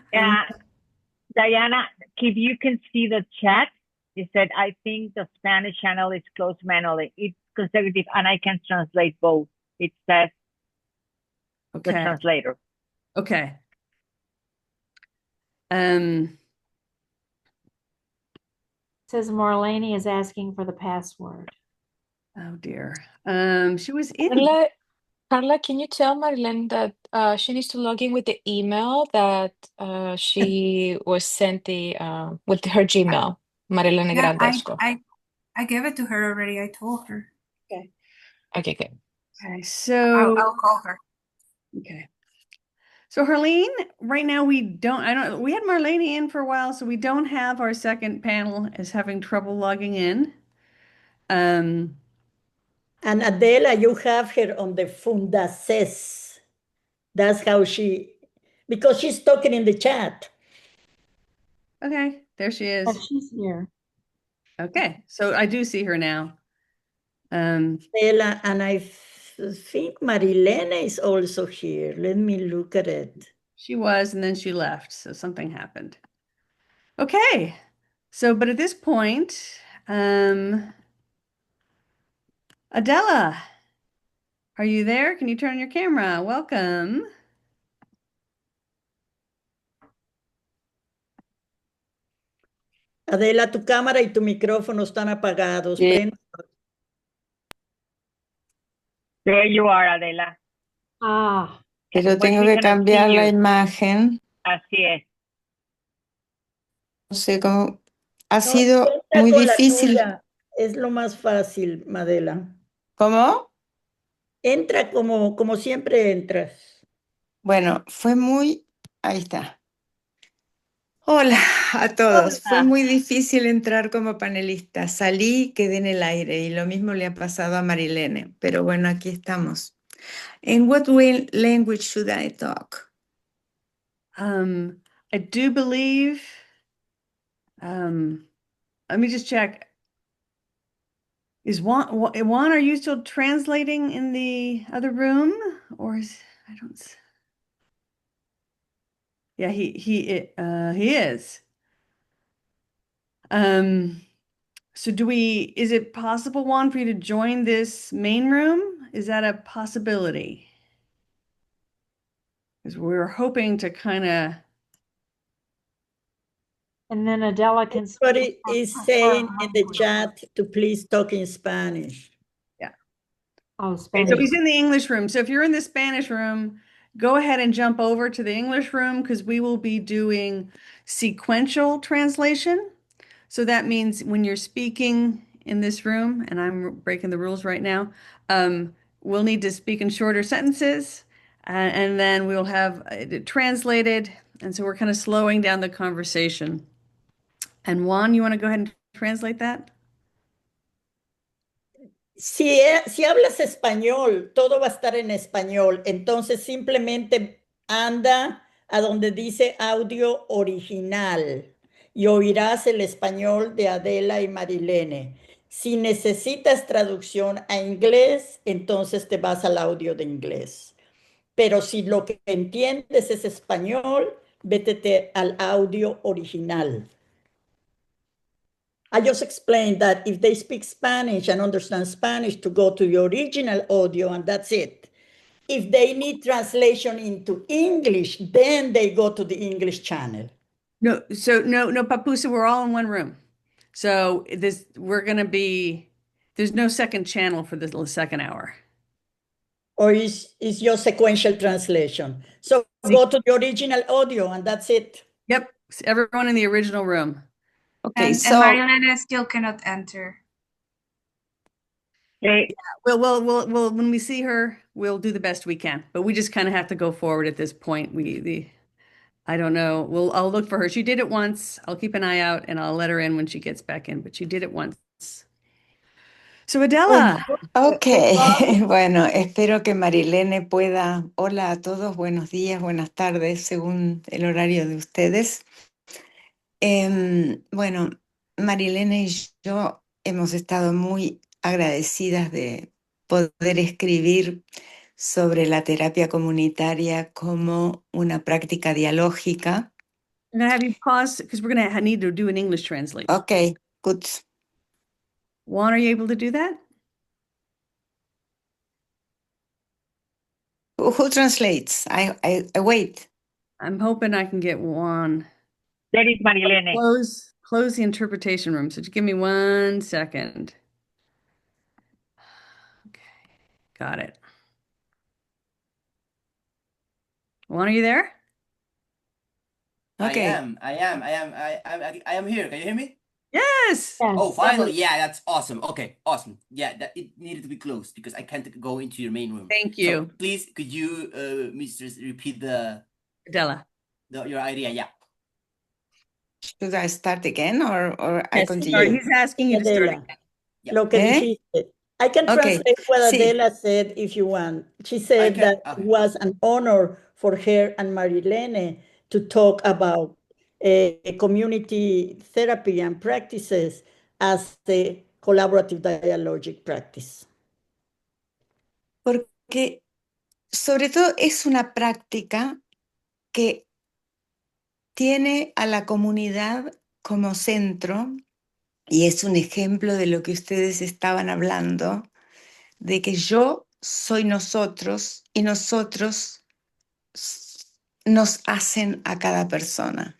Diana, if you can see the chat, it said, I think the Spanish channel is closed manually. It's consecutive and I can translate both. It says the Okay. translator. Okay. Says Marlene is asking for the password. Oh dear. She was in. Carla, can you tell Marilyn that she needs to log in with the email that she was sent with her Gmail, Marilyn Yeah, Grandesco. I gave it to her already. I told her. Okay. Okay, good. Okay, so I'll call her. okay. So Harleen, right now we had Marlene in for a while, so we don't have our second panel is having trouble logging in. And Adela, you have her on the Fundaces. That's how because she's talking in the chat. Okay, there she is. Oh, she's here. Okay, so I do see her now. Adela, and I think Marilena is also here. Let me look at it. She was, and then she left, so something happened. Okay, so but at this point, Adela, are you there? Can you turn on your camera? Welcome. Adela, tu cámara y tu micrófono están apagados. Sí. There you are, Adela. Pero tengo que cambiar la imagen. Así es. No sé cómo. Ha No, sido entra muy con la difícil. tuya. Es lo más fácil, Madela. ¿Cómo? Entra como siempre entras. Bueno, fue muy. Ahí está. Hola a todos. Fue muy difícil entrar como panelista. Salí, quedé en el aire y lo mismo le ha pasado a Marilene. Pero bueno, aquí estamos. In what language should I talk? I do believe. Let me just check. Is Juan, are you still translating in the other room, or I don't. Yeah, he is. So is it possible, Juan, for you to join this main room? Is that a possibility? Because we're hoping to kind of. And then Adela can speak Everybody is her saying in the language. chat to please talk in Spanish. Yeah. Oh, Okay, Spanish. so he's in the English room. So if you're in the Spanish room, go ahead and jump over to the English room because we will be doing sequential translation. So that means when you're speaking in this room, and I'm breaking the rules right now, we'll need to speak in shorter sentences, and then we'll have it translated. And so we're kind of slowing down the conversation. And Juan, you want to go ahead and translate that? Si hablas español, todo va a estar en español. Entonces simplemente anda a donde dice audio original y oirás el español de Adela y Marilene. Si necesitas traducción a inglés, entonces te vas al audio de inglés. Pero si lo que entiendes es español, vete al audio original. I just explained that if they speak Spanish and understand Spanish, to go to the original audio and that's it. If they need translation into English, then they go to the English channel. No, no, Papusa, we're all in one room. So there's no second channel for the second hour. Or is your sequential translation? So go to the original audio and that's it. Yep, everyone in the original room. Okay, And so Marilena still cannot enter. Okay. We'll when we see her, we'll do the best we can. But we just kind of have to go forward at this point. I don't know. I'll look for her. She did it once. I'll keep an eye out and I'll let her in when she gets back in. But she did it once. So Adela. ok, bueno, espero que Marilene pueda. Hola a todos, buenos días, buenas tardes, según el horario de ustedes. Bueno, Marilene y yo hemos estado muy agradecidas de poder escribir sobre la terapia comunitaria como una práctica dialógica. I'm gonna have you pause because we're gonna need to do an English translation. Okay, good. Juan, are you able to do that? Who translates? I wait. I'm hoping I can get Juan. That is Marilene. Close the interpretation room. So just give me 1 second. Okay, got it. Juan, are you there? Okay. I am here. Can you hear me? Yes. Oh, finally. Yeah, that's awesome. Okay, awesome. Yeah, that it needed to be closed because I can't go into your main room. Thank you. So please, could you, mistress, repeat Adela. your idea? Yeah. Should I start again or I Yes, continue? He's asking you to start Adela, again. lo que dijiste. I can translate what Sí. Adela said if you want. She said that it was an honor for her and Marilene to talk about community therapy and practices as the collaborative dialogic practice. Porque sobre todo es una práctica que tiene a la comunidad como centro y es un ejemplo de lo que ustedes estaban hablando, de que yo soy nosotros y nosotros nos hacen a cada persona.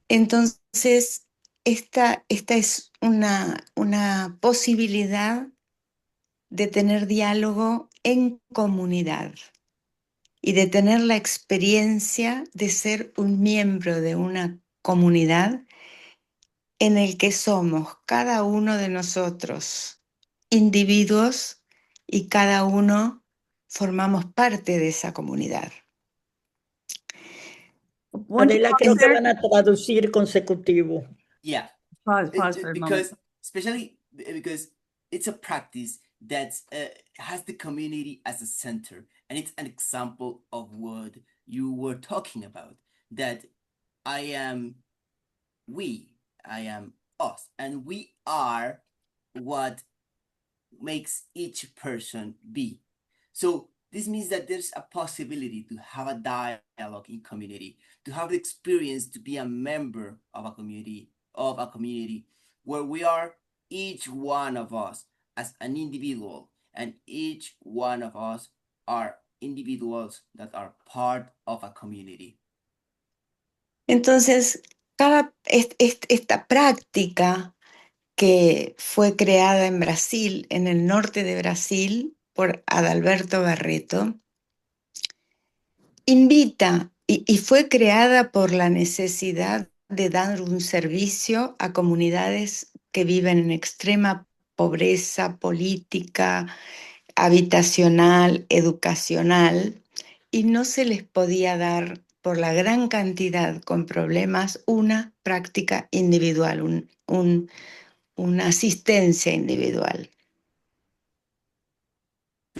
Entonces, esta es una posibilidad de tener diálogo en comunidad y de tener la experiencia de ser un miembro de una comunidad en el que somos cada uno de nosotros individuos y cada uno formamos parte de esa comunidad. Adela, creo que van a traducir consecutivo. Yeah. Pause for a because moment. especially because it's a practice that has the community as a center, and it's an example of what you were talking about. That I am us, and we are what makes each person be. So this means that there's a possibility to have a dialogue in community, to have the experience to be a member of a community of a community where we are each one of us as an individual, and each one of us are individuals that are part of a community. Entonces, esta práctica que fue creada en Brasil, en el norte de Brasil, por Adalberto Barreto, invita y fue creada por la necesidad de dar un servicio a comunidades que viven en extrema pobreza política, habitacional, educacional, y no se les podía dar por la gran cantidad con problemas una práctica individual, una asistencia individual.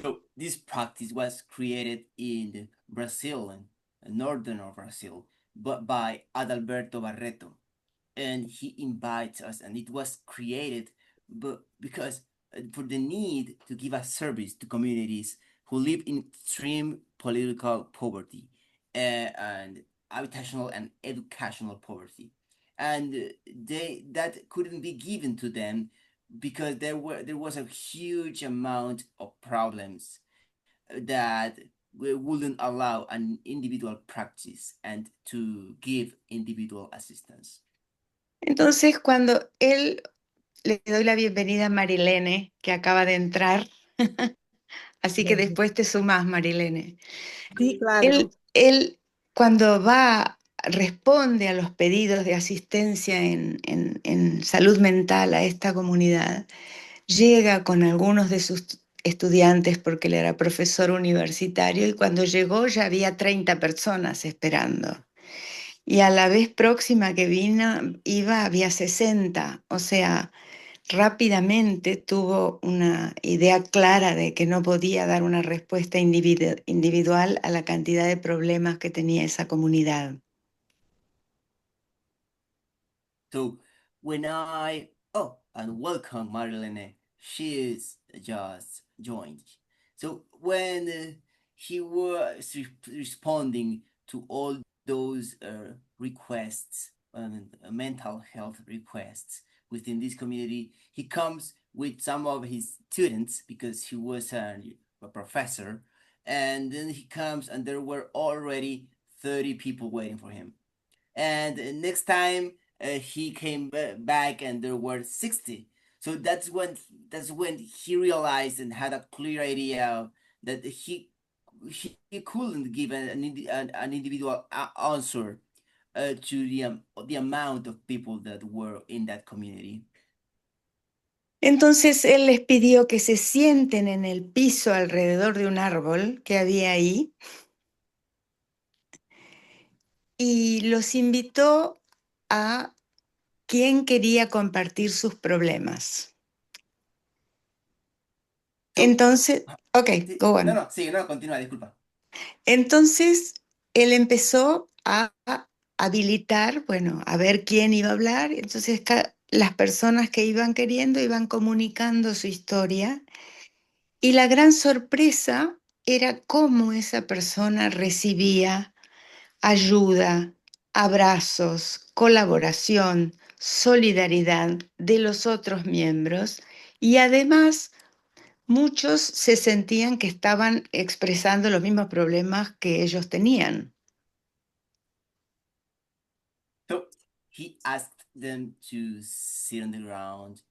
So this practice was created in Brazil, in northern of Brazil, but by Adalberto Barreto. And he invites us, and it was created because for the need to give a service to communities who live in extreme political poverty and habitational and educational poverty, and that couldn't be given to them because there was a huge amount of problems that wouldn't allow an individual practice and to give individual assistance. Entonces, cuando él, le doy la bienvenida a Marilene, que acaba de entrar, así que después te sumas, Marilene. Sí, claro. Él cuando responde a los pedidos de asistencia en salud mental a esta comunidad, llega con algunos de sus estudiantes porque él era profesor universitario y cuando llegó ya había 30 personas esperando. Y a la vez próxima que había 60, o sea, rápidamente tuvo una idea clara de que no podía dar una respuesta individual a la cantidad de problemas que tenía esa comunidad. So and welcome Marilene. She is just joined. So when he was responding to all those requests, mental health requests within this community, he comes with some of his students because he was a professor, and then he comes and there were already 30 people waiting for him. And next time he came back and there were 60. So that's when he realized and had a clear idea that he couldn't give an individual answer to the amount of people that were in that community. Entonces él les pidió que se sienten en el piso alrededor de un árbol que había ahí y los invitó a quien quería compartir sus problemas. Entonces, Sí, go on. No, continúa, disculpa. Entonces él empezó a habilitar, a ver quién iba a hablar. Entonces las personas que iban queriendo iban comunicando su historia y la gran sorpresa era cómo esa persona recibía ayuda, abrazos, colaboración, solidaridad de los otros miembros y además muchos se sentían que estaban expresando los mismos problemas que ellos tenían. So he asked them to sit on the ground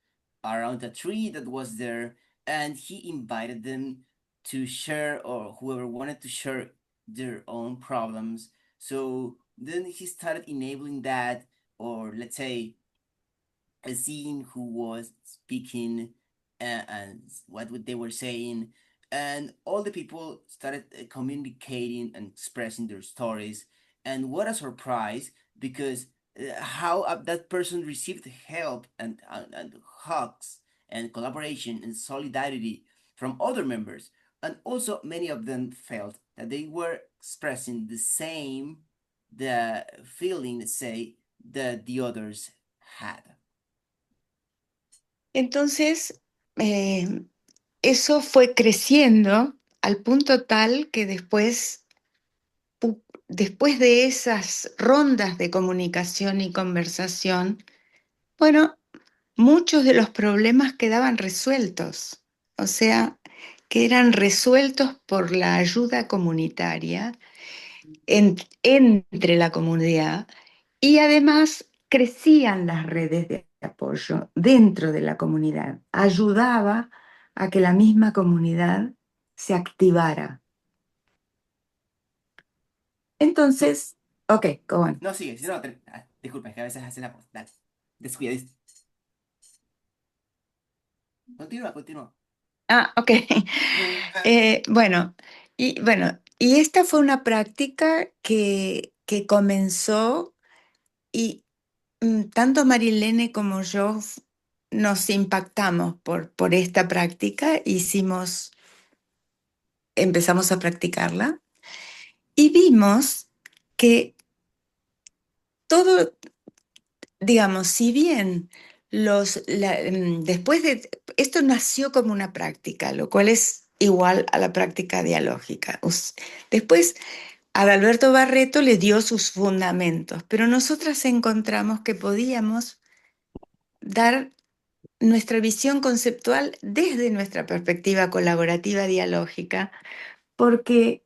around a tree that was there, and he invited them to share, or whoever wanted to share their own problems. So then he started enabling that, or let's say, seeing who was speaking and what they were saying, and all the people started communicating and expressing their stories. And what a surprise, because how that person received help and hugs and collaboration and solidarity from other members, and also many of them felt that they were expressing the feeling, say, that the others had. Entonces, eso fue creciendo al punto tal que después de esas rondas de comunicación y conversación, bueno, muchos de los problemas quedaban resueltos, o sea, que eran resueltos por la ayuda comunitaria entre la comunidad y además crecían las redes de apoyo dentro de la comunidad. Ayudaba a que la misma comunidad se activara. Entonces, ok, go on. No, sigue, si no, disculpa, es que a veces hace la voz. Dale, descuida. Continúa. Ah, ok. Bueno, y esta fue una práctica que comenzó y tanto Marilene como yo nos impactamos por esta práctica, empezamos a practicarla y vimos que todo, digamos, si bien después de, esto nació como una práctica, lo cual es igual a la práctica dialógica. Después, Adalberto Barreto le dio sus fundamentos, pero nosotras encontramos que podíamos dar nuestra visión conceptual desde nuestra perspectiva colaborativa dialógica, porque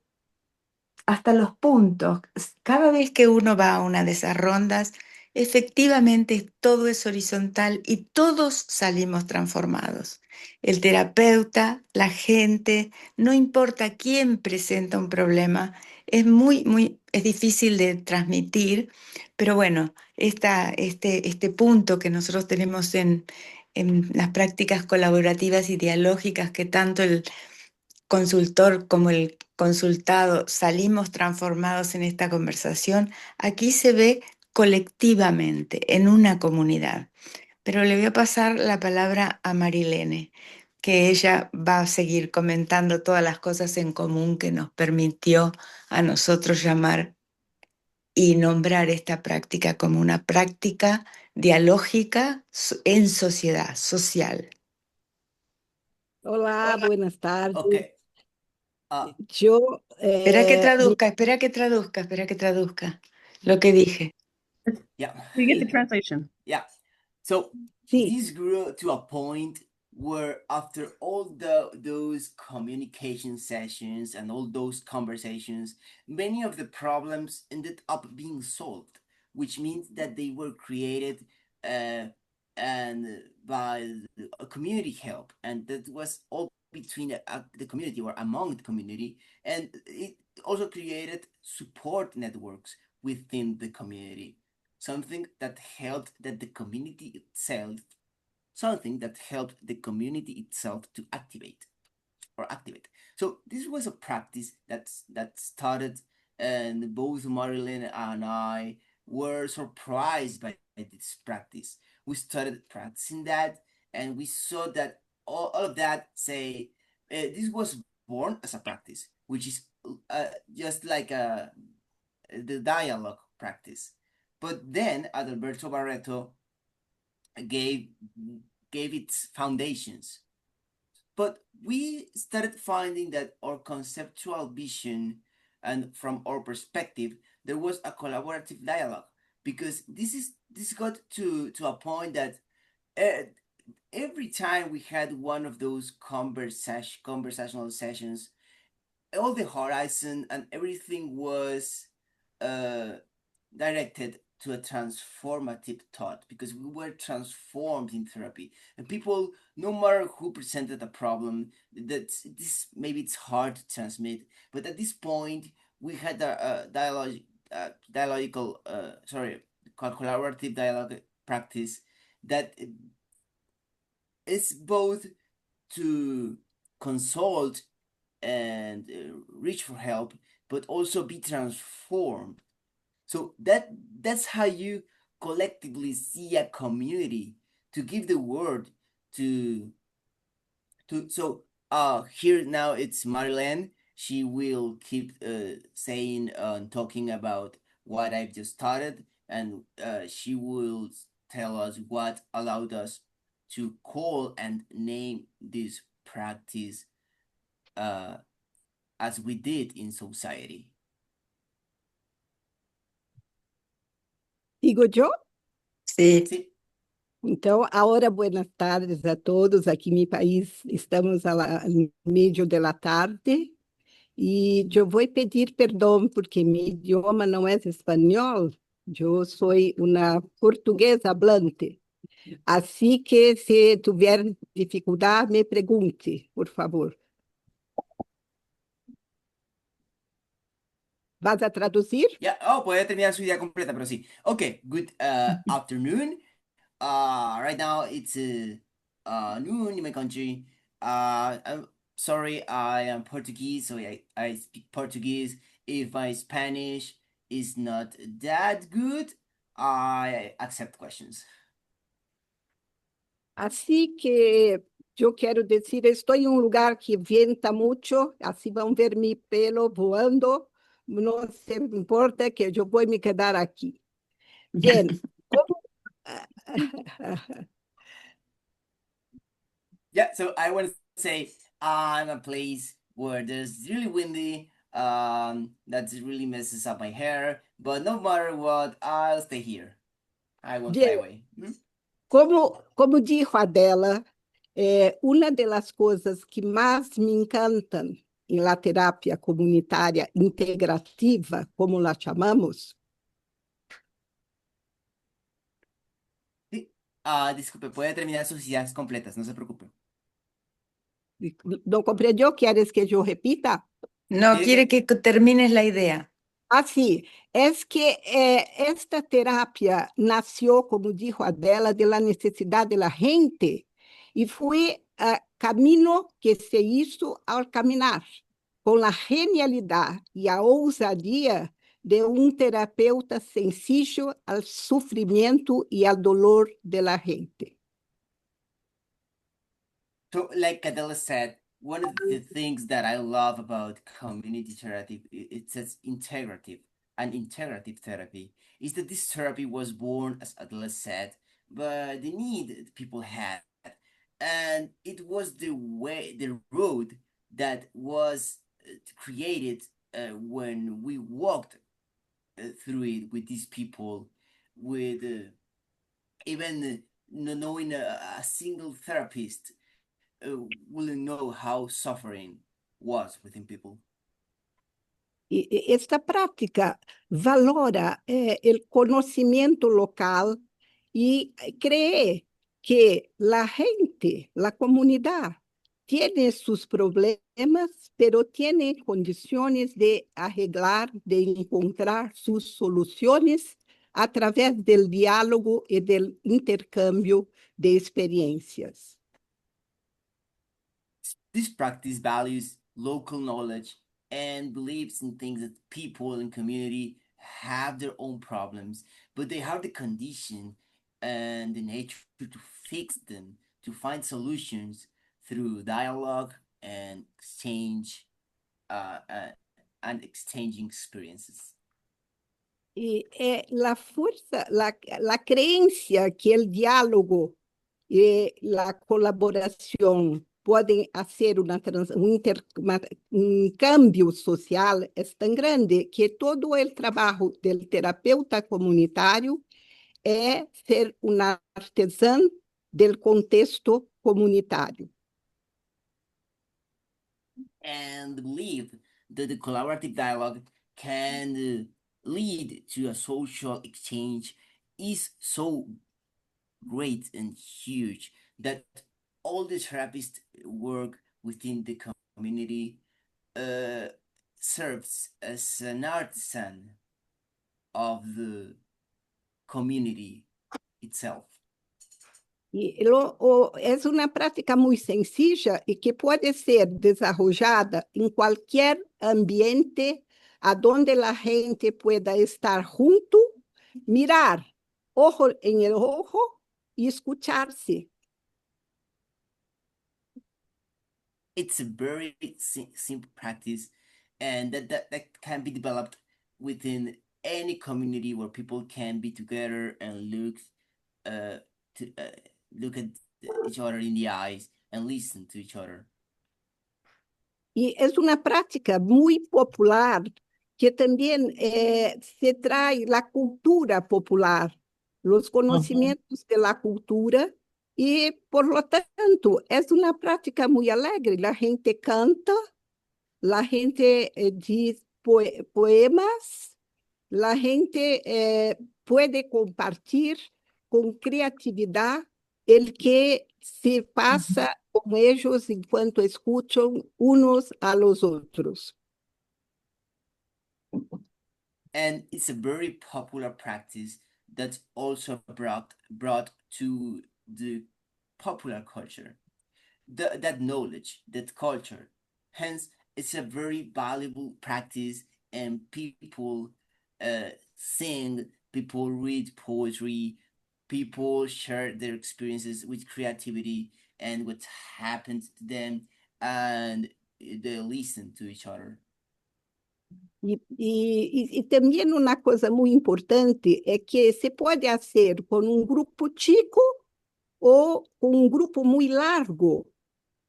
hasta los puntos, cada vez que uno va a una de esas rondas, efectivamente todo es horizontal y todos salimos transformados. El terapeuta, la gente, no importa quién presenta un problema, es difícil de transmitir, pero bueno, este punto que nosotros tenemos en las prácticas colaborativas y dialógicas que tanto el consultor como el consultado salimos transformados en esta conversación, aquí se ve colectivamente, en una comunidad. Pero le voy a pasar la palabra a Marilene, que ella va a seguir comentando todas las cosas en común que nos permitió a nosotros llamar y nombrar esta práctica como una práctica dialógica en sociedad, social. Hola, buenas tardes. Ok. Yo, Espera que traduzca lo que dije. Yeah. You get the translation. Yeah. So this grew to a point where after all those communication sessions and all those conversations, many of the problems ended up being solved, which means that they were created and by a community help, and that was all between the community or among the community, and it also created support networks within the community, something that helped the community itself to activate. So this was a practice that started, and both Marilyn and I were surprised by this practice. We started practicing that, and we saw that all of that this was born as a practice, which is just like the dialogue practice. But then Adalberto Barreto gave its foundations. But we started finding that our conceptual vision and from our perspective, there was a collaborative dialogue, because this got to a point that every time we had one of those conversational sessions, all the horizon and everything was directed to a transformative thought, because we were transformed in therapy, and people, no matter who presented a problem, that this maybe it's hard to transmit, but at this point we had a collaborative dialogue practice that is both to consult and reach for help, but also be transformed. So that's how you collectively see a community, to give the word to so here now it's Marilyn. She will keep saying and talking about what I've just started, and she will tell us what allowed us to call and name this practice as we did in society. ¿Digo yo? Sí. Então, agora, buenas tardes a todos. Aqui em meu país, estamos no meio da tarde e eu vou pedir perdão porque meu idioma não é espanhol. Eu sou uma portuguesa hablante. Assim que, se tiver dificuldade, me pergunte, por favor. ¿Vas a traducir? Yeah, oh, puede terminar su idea completa, pero sí. Okay, good afternoon. Right now it's noon in my country. I'm sorry, I am Portuguese, so I speak Portuguese. If my Spanish is not that good, I accept questions. Assim que eu quero dizer, estou em um lugar que venta muito, assim vão ver meu pelo voando, não se importa que eu vou me quedar aqui. Bem, como... Yeah, so I want to say I'm a place where there's really windy. That really messes up my hair, but no matter what, I'll stay here. I won't fly Bem, away. como dijo Adela, uma das coisas que mais me encantam em la terapia comunitária integrativa, como la chamamos, Sí. Disculpe, puede terminar sus ideas completas, no se preocupe. não compreendeu? Queres que eu repita? No, quiere que termines la idea. Assim, é que esta terapia nasceu, como dijo Adela, de la necessidade da gente e foi caminho que se hizo ao caminhar, com a genialidade e a ousadia de um terapeuta sencillo ao sofrimento e ao dolor de la gente. So, like Adela said, one of the things that I love about community therapy, it says integrative and integrative therapy, is that this therapy was born, as Adela said, by the need people had. And it was the road that was created when we walked through it with these people, with even knowing a single therapist wouldn't know how suffering was within people. Esta prática valora o conhecimento local e cree que a gente, a comunidade, tem seus problemas, pero tem condições de arreglar, de encontrar suas soluções através do diálogo e do intercâmbio de experiências. This practice values local knowledge and believes in things that people and community have their own problems, but they have the condition and the nature to fix them, to find solutions through dialogue and exchange and exchanging experiences. E a força, a crença que o diálogo e a colaboração podem fazer um cambio social é tão grande que todo o trabalho do terapeuta comunitário é ser um artesão do contexto comunitário. And believe that the collaborative dialogue can lead to a social exchange is so great and huge that all the therapists work within the community serves as an artisan of the community itself. É uma prática muito sencilla e que pode ser desarrollada em qualquer ambiente onde a gente pueda estar junto, mirar ojo en el ojo e escuchar-se. It's a very simple practice, and that can be developed within any community where people can be together and look at each other in the eyes and listen to each other. E é uma prática muito popular que também se traz a cultura popular los conocimientos de la cultura y por lo tanto es una práctica muy alegre. La gente canta, la gente dice poemas, la gente puede compartir con creatividad el que se pasa con ellos enquanto escuchan unos a los otros. And it's a very popular practice that's also brought to the popular culture. That knowledge, that culture. Hence, it's a very valuable practice, and people sing, people read poetry, people share their experiences with creativity and what happened to them, and they listen to each other. E também uma coisa muito importante é que se pode fazer com um grupo chico ou com um grupo muito largo.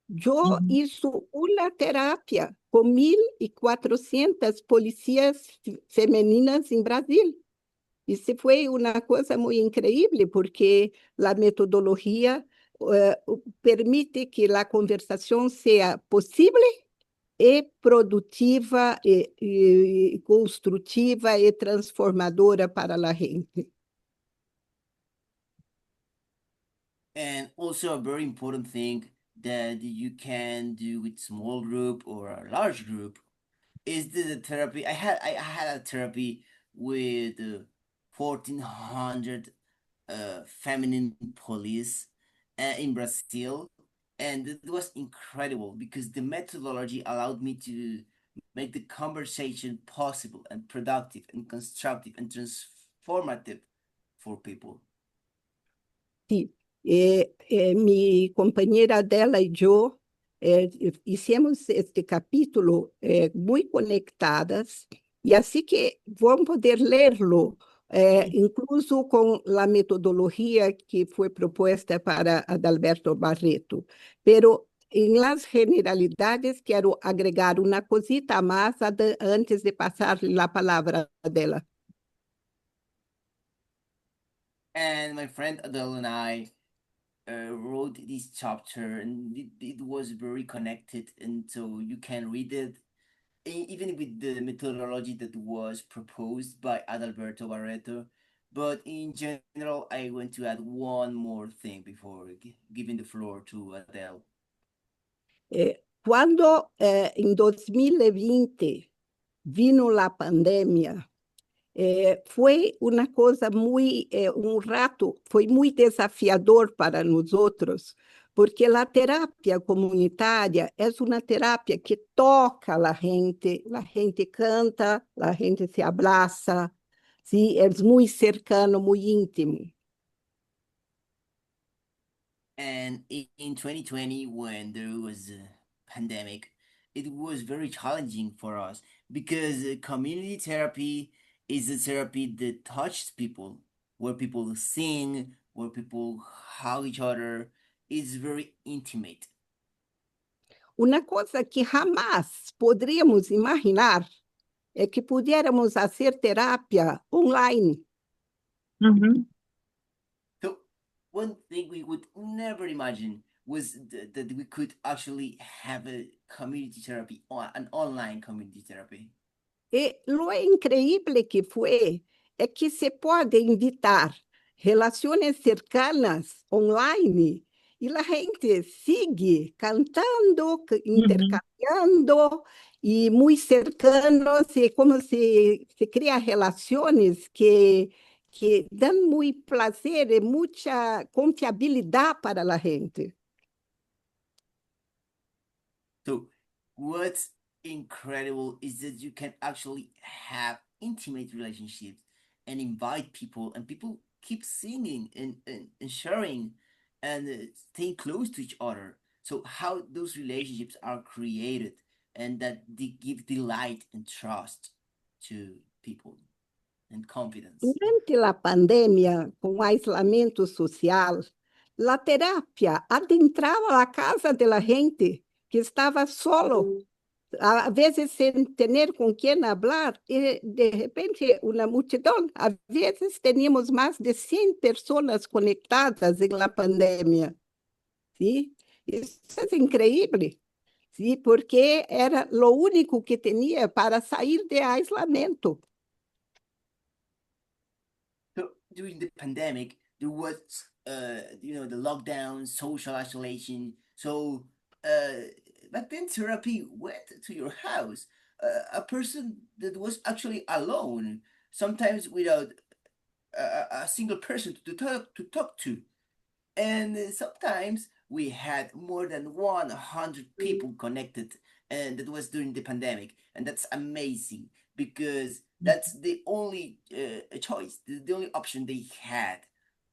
Eu hice uma terapia com 1.400 polícias femininas em Brasil. Isso foi uma coisa muito incrível, porque a metodologia permite que a conversação seja possível e produtiva, e construtiva e transformadora para a gente. And also a very important thing that you can do with small group or a large group is the therapy. I had a therapy with 1,400 feminine police in Brazil, and it was incredible because the methodology allowed me to make the conversation possible and productive and constructive and transformative for people. Sim, minha companheira dela e eu hicimos este capítulo muito conectadas, e assim que vão poder ler-lo, incluso com a metodologia que foi proposta para Adalberto Barreto. Pero em las generalidades, quero agregar uma cosita a mais antes de passar a palavra dela. And my friend Adele and I wrote this chapter, and it was very connected, and so you can read it even with the methodology that was proposed by Adalberto Barreto. But in general, I want to add one more thing before giving the floor to Adele. Quando em 2020 vino a pandemia, foi uma coisa muito, rato, foi muito desafiador para nós outros, porque a terapia comunitária é uma terapia que toca a gente canta, a gente se abraça, sim, é muito cercano, muito íntimo. And in 2020, when there was a pandemic, it was very challenging for us because community therapy is a therapy that touches people, where people sing, where people hug each other. It's very intimate. Uma coisa que jamais poderíamos imaginar é que pudiéramos fazer terapia online. So one thing we would never imagine was that we could actually have a community therapy, an online community therapy. E lo increíble que foi é que se pode invitar relações cercanas online e a gente sigue cantando, intercambiando e muito cercanos, e como se cria relações que dão muito prazer e muita confiabilidade para a gente. So what's incredible is that you can actually have intimate relationships and invite people, and people keep singing and sharing and staying close to each other. So how those relationships are created, and that they give delight and trust to people and confidence. Durante a pandemia, com o isolamento social, a terapia adentrava a casa da gente que estava solo. a veces sin tener con quién hablar, y de repente una multidón, a veces teníamos más de 100 personas conectadas en la pandemia, ¿sí? Eso es increíble, ¿sí? Porque era lo único que tenía para salir de aislamiento. So during the pandemic, there was, the lockdown, social isolation. So back then, therapy went to your house. A person that was actually alone, sometimes without a single person to talk to, and sometimes we had more than 100 people connected, and that was during the pandemic, and that's amazing because that's the only choice, the only option they had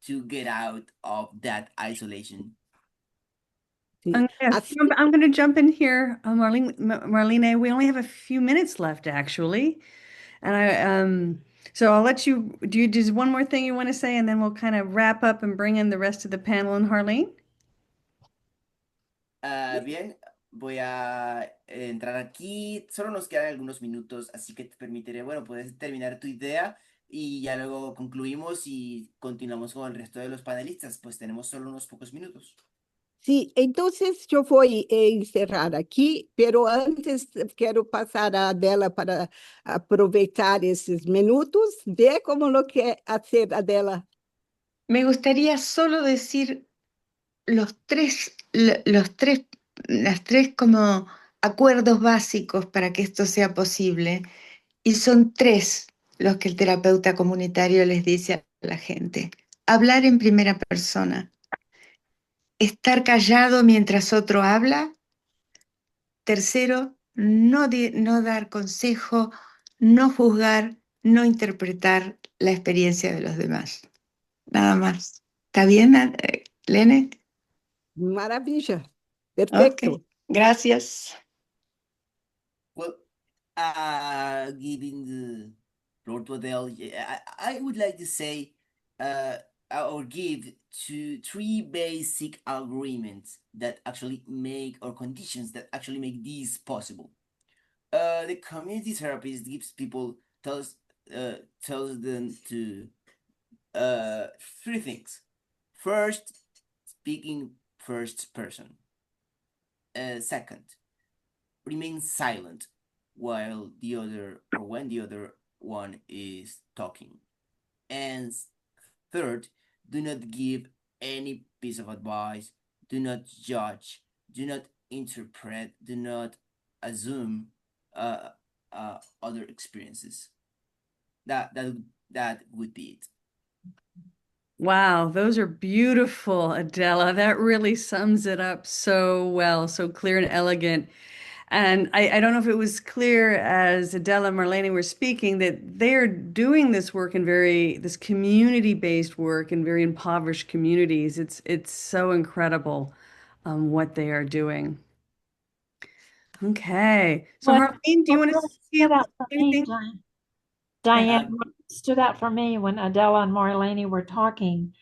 to get out of that isolation. I'm going to jump in here, Marlene. We only have a few minutes left, actually, and so I'll let you. Do you just one more thing you want to say, and then we'll kind of wrap up and bring in the rest of the panel and Harleen? Bien, voy a entrar aquí. Solo nos quedan algunos minutos, así que te permitiré, bueno, puedes terminar tu idea y ya luego concluimos y continuamos con el resto de los panelistas, pues tenemos solo unos pocos minutos. Sí, entonces yo voy a encerrar aquí, pero antes quiero pasar a Adela para aprovechar esos minutos. Ve cómo lo que hacer, Adela. Me gustaría solo decir las tres como acuerdos básicos para que esto sea posible. Y son tres los que el terapeuta comunitario les dice a la gente. Hablar en primera persona, estar callado mientras otro habla. Tercero, no dar consejo, no juzgar, no interpretar la experiencia de los demás. Nada más. ¿Está bien, Lene? Maravilla. Ok, Perfecto. gracias. Well, giving the floor to Adele, I would like to say, uh, or give three basic agreements that actually make, or conditions that actually make this possible. The community therapist gives people, tells them to three things. First, speaking first person. Second, remain silent while the other, or when the other one is talking. And third, do not give any piece of advice, do not judge, do not interpret, do not assume other experiences. That would be it. Wow, those are beautiful, Adela. That really sums it up so well, so clear and elegant. And I don't know if it was clear as Adela and Marlene were speaking that they're doing this work in this community-based work in very impoverished communities. It's so incredible what they are doing. Okay, so What Harleen, do you want to really say stood out for me, anything? Diane, what stood out for me when Adela and Marlene were talking